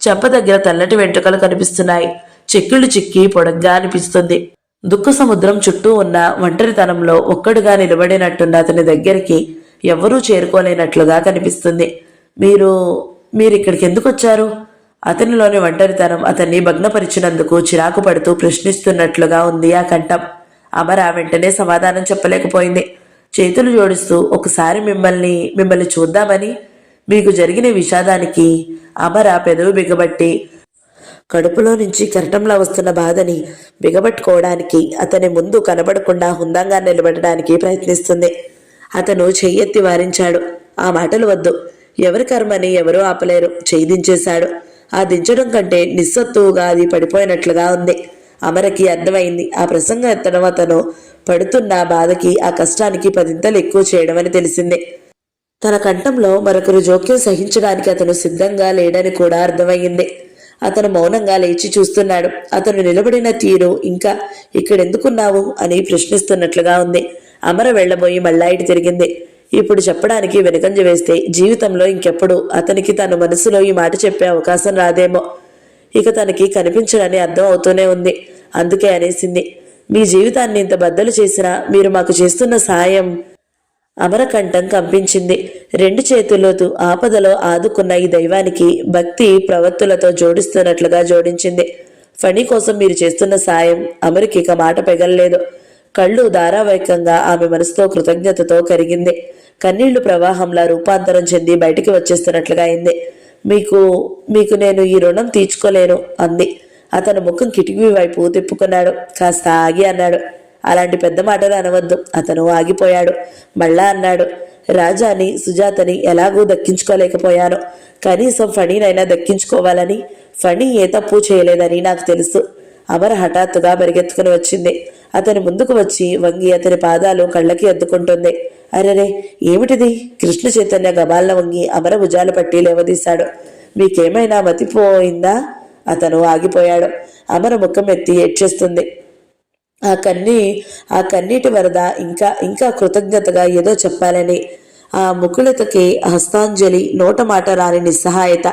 చెంప దగ్గర తెల్లటి వెంట్రుకలు కనిపిస్తున్నాయి. చెక్కుళ్ళు చిక్కి పొడగ్గా అనిపిస్తుంది. దుఃఖ సముద్రం చుట్టూ ఉన్న ఒంటరితనంలో ఒక్కడుగా నిలబడినట్టున్న అతని దగ్గరికి ఎవ్వరూ చేరుకోలేనట్లుగా కనిపిస్తుంది. మీరిక్కడికి ఎందుకు వచ్చారు? అతనిలోని ఒంటరితనం అతన్ని భగ్నపరిచినందుకు చిరాకు పడుతూ ప్రశ్నిస్తున్నట్లుగా ఉంది ఆ కంఠం. అమర వెంటనే సమాధానం చెప్పలేకపోయింది. చేతులు జోడిస్తూ ఒకసారి మిమ్మల్ని చూద్దామని. మీకు జరిగిన విషాదానికి అమర పెదవి బిగబట్టి కడుపులో నుంచి కెరటంలా వస్తున్న బాధని బిగబట్టుకోవడానికి అతని ముందు కనబడకుండా హుందంగా నిలబడడానికి ప్రయత్నిస్తుంది. అతను చెయ్యెత్తి వారించాడు. ఆ మాటలు వద్దు. ఎవరి కర్మని ఎవరూ ఆపలేరు. చెయ్యి దించేశాడు. ఆ దించడం కంటే నిస్సత్తువుగా అది పడిపోయినట్లుగా ఉంది. అమరకి అర్థమైంది. ఆ ప్రసంగం ఎత్తడం అతను పడుతున్న బాధకి ఆ కష్టానికి పదింతలు ఎక్కువ చేయడం అని తెలిసింది. తన కంఠంలో మరొకరు జోక్యం సహించడానికి అతను సిద్ధంగా లేడని కూడా అర్థమయ్యింది. అతను మౌనంగా లేచి చూస్తున్నాడు. అతను నిలబడిన తీరు ఇంకా ఇక్కడెందుకున్నావు అని ప్రశ్నిస్తున్నట్లుగా ఉంది. అమర వెళ్లబోయి మళ్ళా ఇటు తిరిగింది. ఇప్పుడు చెప్పడానికి వెనుకంజ వేస్తే జీవితంలో ఇంకెప్పుడు అతనికి తన మనసులో ఈ మాట చెప్పే అవకాశం రాదేమో. ఇక తనకి కనిపించడని అర్థం అవుతూనే ఉంది. అందుకే అనేసింది, మీ జీవితాన్ని ఇంత బద్దలు చేసినా మీరు మాకు చేస్తున్న సాయం. అమరకంఠం కంపించింది. రెండు చేతులతో ఆపదలో ఆదుకున్న ఈ దైవానికి భక్తి ప్రవత్తులతో జోడిస్తున్నట్లుగా జోడించింది. ఫణి కోసం మీరు చేస్తున్న సాయం. అమరికి ఇక మాట పెగల్లేదు. కళ్ళు ధారావాహికంగా ఆమె మనసుతో కృతజ్ఞతతో కరిగింది. కన్నీళ్లు ప్రవాహంలా రూపాంతరం చెంది బయటికి వచ్చేస్తున్నట్లుగా అయింది. మీకు నేను ఈ రుణం తీర్చుకోలేను అంది. అతను ముఖం కిటికీ వైపు తిప్పుకున్నాడు. కాస్త ఆగి అన్నాడు, అలాంటి పెద్ద మాటలు అనవద్దు. అతను ఆగిపోయాడు. మళ్ళా అన్నాడు, రాజాని సుజాతని ఎలాగూ దక్కించుకోలేకపోయాను. కనీసం ఫణీనైనా దక్కించుకోవాలని. ఫణి ఏ తప్పు చేయలేదని నాకు తెలుసు. అమర హఠాత్తుగా పరిగెత్తుకుని వచ్చింది. అతని ముందుకు వచ్చి వంగి అతని పాదాలు కళ్ళకి అద్దుకుంటుంది. అరెరే, ఏమిటిది? కృష్ణ చైతన్య గబాలన వంగి అమర భుజాలు పట్టి లేవదీశాడు. మీకేమైనా మతిపోయిందా? అతను ఆగిపోయాడు. అమర ముఖం ఎత్తి ఏడ్చేస్తుంది. ఆ కన్నీటి వరద ఇంకా ఇంకా కృతజ్ఞతగా ఏదో చెప్పాలని. ఆ ముకుళతకి హస్తాంజలి, నోట మాట రాని నిస్సహాయత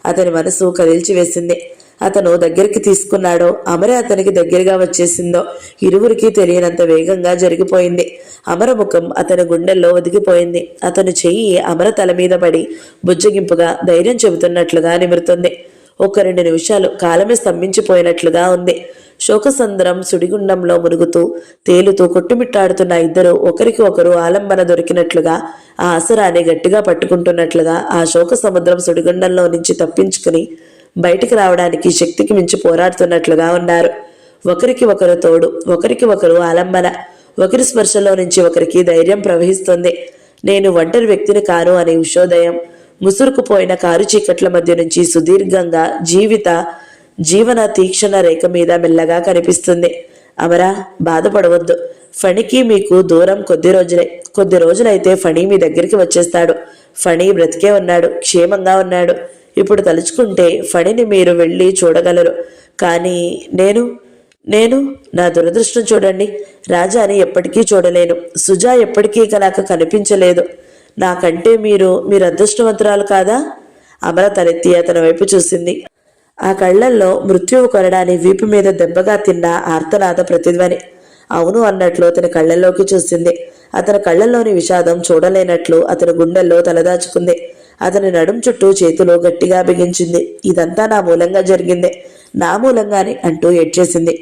అతని మనసు కదిల్చి వేసింది. అతను దగ్గరికి తీసుకున్నాడో అమరే అతనికి దగ్గరగా వచ్చేసిందో ఇరువురికి తెలియనంత వేగంగా జరిగిపోయింది. అమర ముఖం అతని గుండెల్లో ఒదిగిపోయింది. అతను చెయ్యి అమర తల మీద పడి బుజ్జగింపుగా ధైర్యం చెబుతున్నట్లుగా నిమురుతుంది. 1-2 నిమిషాలు కాలమే స్తంభించిపోయినట్లుగా ఉంది. శోకసంద్రం సుడిగుండంలో మునుగుతూ తేలుతూ కొట్టుమిట్టాడుతున్న ఇద్దరు ఒకరికి ఒకరు ఆలంబన దొరికినట్లుగా, ఆ ఆసరాన్ని గట్టిగా పట్టుకుంటున్నట్లుగా ఆ శోక సముద్రం సుడిగుండంలో నుంచి తప్పించుకుని బయటికి రావడానికి శక్తికి మించి పోరాడుతున్నట్లుగా ఉన్నారు. ఒకరికి ఒకరు తోడు, ఒకరికి ఒకరు ఆలంబన. ఒకరి స్పర్శలో నుంచి ఒకరికి ధైర్యం ప్రవహిస్తుంది. నేను ఒంటరి వ్యక్తిని కాను అనే ఉషోదయం ముసురుకుపోయిన కారు చీకట్ల మధ్య నుంచి సుదీర్ఘంగా జీవన తీక్షణ రేఖ మీద మెల్లగా కనిపిస్తుంది. అమరా, బాధపడవద్దు. ఫణికి మీకు దూరం కొద్ది రోజులైతే ఫణి మీ దగ్గరికి వచ్చేస్తాడు. ఫణి బ్రతికే ఉన్నాడు, క్షేమంగా ఉన్నాడు. ఇప్పుడు తలుచుకుంటే ఫణిని మీరు వెళ్ళి చూడగలరు. కానీ నేను నా దురదృష్టం చూడండి. రాజాని ఎప్పటికీ చూడలేను. సుజా ఎప్పటికీ నాకు కనిపించలేదు. నాకంటే మీరు అదృష్టవంతురాలు కాదా? అమర తలెత్తి అతని వైపు చూసింది. ఆ కళ్లల్లో మృత్యువు కొరడాని వీపు మీద దెబ్బగా తిన్న ఆర్తనాద ప్రతిధ్వని. అవును అన్నట్లు అతని కళ్లల్లోకి చూసింది. అతని కళ్లల్లోని విషాదం చూడలేనట్లు అతని గుండెల్లో తలదాచుకుంది. అతని నడుం చుట్టూ చేతులు గట్టిగా బిగించింది. ఇదంతా నా మూలంగా జరిగింది, నా మూలంగానే అంటూ ఏడ్చేసింది.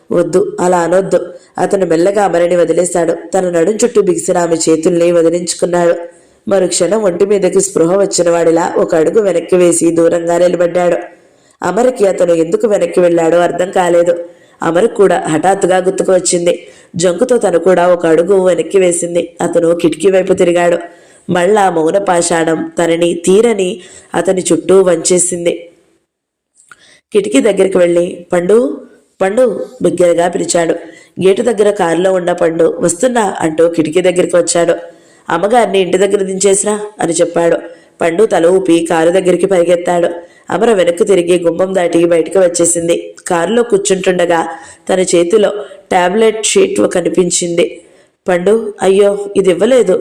వద్దు, అలా అనొద్దు. అతను మెల్లగా అమరని వదిలేశాడు. తన నడుం చుట్టూ బిగిసిన ఆమె చేతుల్ని వదిలించుకున్నాడు. మరు క్షణం ఒంటి మీదకి స్పృహ వచ్చిన వాడిలా ఒక అడుగు వెనక్కి వేసి దూరంగా నిలబడ్డాడు. అమరకి అతను ఎందుకు వెనక్కి వెళ్ళాడో అర్థం కాలేదు. అమరకు కూడా హఠాత్తుగా గుర్తుకు వచ్చింది. జంకుతో తను కూడా ఒక అడుగు వెనక్కి వేసింది. అతను కిటికీ వైపు తిరిగాడు. మళ్ళా మౌన పాషాణం తనని తీరని అతని చుట్టూ వంచేసింది. కిటికీ దగ్గరికి వెళ్ళి పండు బిగ్గరగా పిలిచాడు. గేటు దగ్గర కారులో ఉన్న పండు వస్తున్నా అంటూ కిటికీ దగ్గరికి వచ్చాడు. అమ్మగారిని ఇంటి దగ్గర దించేసిరా అని చెప్పాడు. పండు తల ఊపి కారు దగ్గరికి పరిగెత్తాడు. అమర వెనక్కు తిరిగి గుమ్మం దాటి బయటకు వచ్చేసింది. కారులో కూర్చుంటుండగా తన చేతిలో టాబ్లెట్ షీట్ కనిపించింది. పండు, అయ్యో ఇది ఇవ్వలేదు,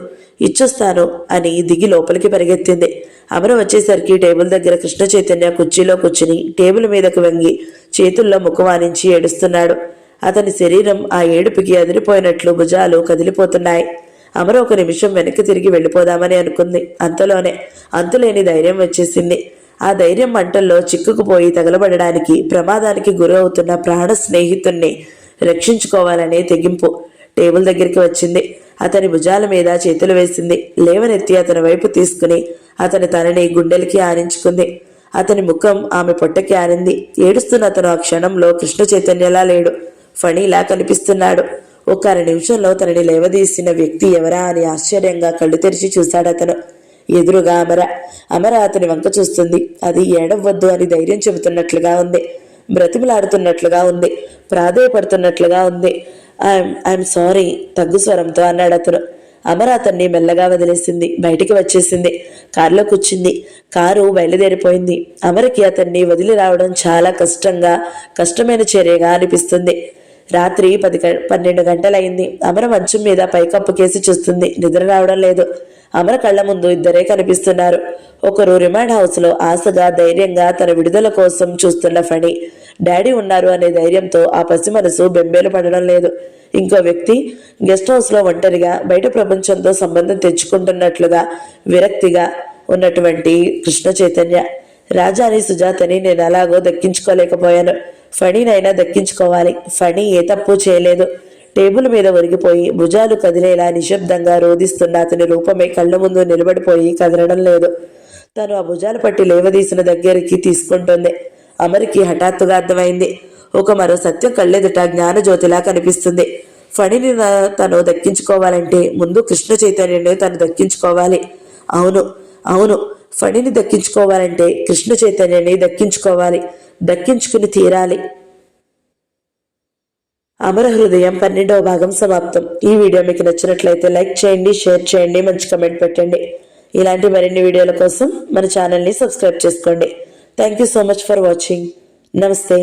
ఇచ్చొస్తాను అని దిగి లోపలికి పరిగెత్తింది. అమర వచ్చేసరికి టేబుల్ దగ్గర కృష్ణ చైతన్య కుర్చీలో కూర్చుని టేబుల్ మీదకు వంగి చేతుల్లో ముఖవానించి ఏడుస్తున్నాడు. అతని శరీరం ఆ ఏడుపుకి అదిరిపోయినట్లు భుజాలు కదిలిపోతున్నాయి. అమర 1 నిమిషం వెనక్కి తిరిగి వెళ్ళిపోదామని అనుకుంది. అంతలోనే అంతులేని ధైర్యం వచ్చేసింది. ఆ ధైర్యం మంటల్లో చిక్కుకుపోయి తగలబడడానికి ప్రమాదానికి గురవుతున్న ప్రాణ స్నేహితుణ్ణి రక్షించుకోవాలనే తెగింపు. టేబుల్ దగ్గరికి వచ్చింది. అతని భుజాల మీద చేతులు వేసింది. లేవనెత్తి అతని వైపు తీసుకుని అతని తనని గుండెలకి ఆనించుకుంది. అతని ముఖం ఆమె పొట్టకి ఆరింది. ఏడుస్తున్న అతను ఆ క్షణంలో కృష్ణ చైతన్యలా లేడు, ఫణిలా కనిపిస్తున్నాడు. ఒక అర నిమిషంలో తనని లేవదీసిన వ్యక్తి ఎవరా అని ఆశ్చర్యంగా కళ్ళు తెరిచి చూశాడతను. ఎదురుగా అమర అతని వంక చూస్తుంది. అది ఏడవద్దు అని ధైర్యం చెబుతున్నట్లుగా ఉంది, బ్రతిమలాడుతున్నట్లుగా ఉంది, ప్రాధేయపడుతున్నట్లుగా ఉంది. ఐఎమ్ సారీ తగ్గు స్వరంతో అన్నాడు అతను. అమర అతన్ని మెల్లగా వదిలేసింది. బయటికి వచ్చేసింది. కారులో కూర్చుంది. కారు బయలుదేరిపోయింది. అమరకి అతన్ని వదిలి రావడం చాలా కష్టమైన చర్యగా అనిపిస్తుంది. రాత్రి 12 గంటలైంది. అమర మంచం మీద పైకప్పు కేసి చూస్తుంది. నిద్ర రావడం లేదు. అమర కళ్ళ ముందు ఇద్దరే కనిపిస్తున్నారు. ఒకరు రిమాండ్ హౌస్ లో ఆశగా ధైర్యంగా తన విడుదల కోసం చూస్తున్న ఫణి. డాడీ ఉన్నారు అనే ధైర్యంతో ఆ పసి మనసు బెంబేలు పడడం లేదు. ఇంకో వ్యక్తి గెస్ట్ హౌస్ లో ఒంటరిగా బయట ప్రపంచంతో సంబంధం తెచ్చుకుంటున్నట్లుగా విరక్తిగా ఉన్నటువంటి కృష్ణ చైతన్య. రాజాని సుజాతని నేను అలాగో దక్కించుకోలేకపోయాను, ఫణినైనా దక్కించుకోవాలి. ఫణి ఏ తప్పు చేయలేదు. టేబుల్ మీద ఒరిగిపోయి భుజాలు కదిలేలా నిశ్శబ్దంగా రోధిస్తున్న అతని రూపమే కళ్ళ ముందు నిలబడిపోయి కదలడం లేదు. తను ఆ భుజాలు పట్టి లేవదీసిన దగ్గరికి తీసుకుంటుంది. అమరికి హఠాత్తుగా అర్థమైంది. మరో సత్యం కళ్ళెదుట జ్ఞానజ్యోతిలా కనిపిస్తుంది. ఫణిని తను దక్కించుకోవాలంటే ముందు కృష్ణ చైతన్యాన్ని తను దక్కించుకోవాలి. అవును, ఫణిని దక్కించుకోవాలంటే కృష్ణ చైతన్యాన్ని దక్కించుకోవాలి, దక్కించుకుని తీరాలి. అమర హృదయం 12వ భాగం సమాప్తం. ఈ వీడియో మీకు నచ్చినట్లయితే లైక్ చేయండి, షేర్ చేయండి, మంచి కమెంట్ పెట్టండి. ఇలాంటి మరిన్ని వీడియోల కోసం మన ఛానల్ని సబ్స్క్రైబ్ చేసుకోండి. Thank you so much for watching. నమస్తే.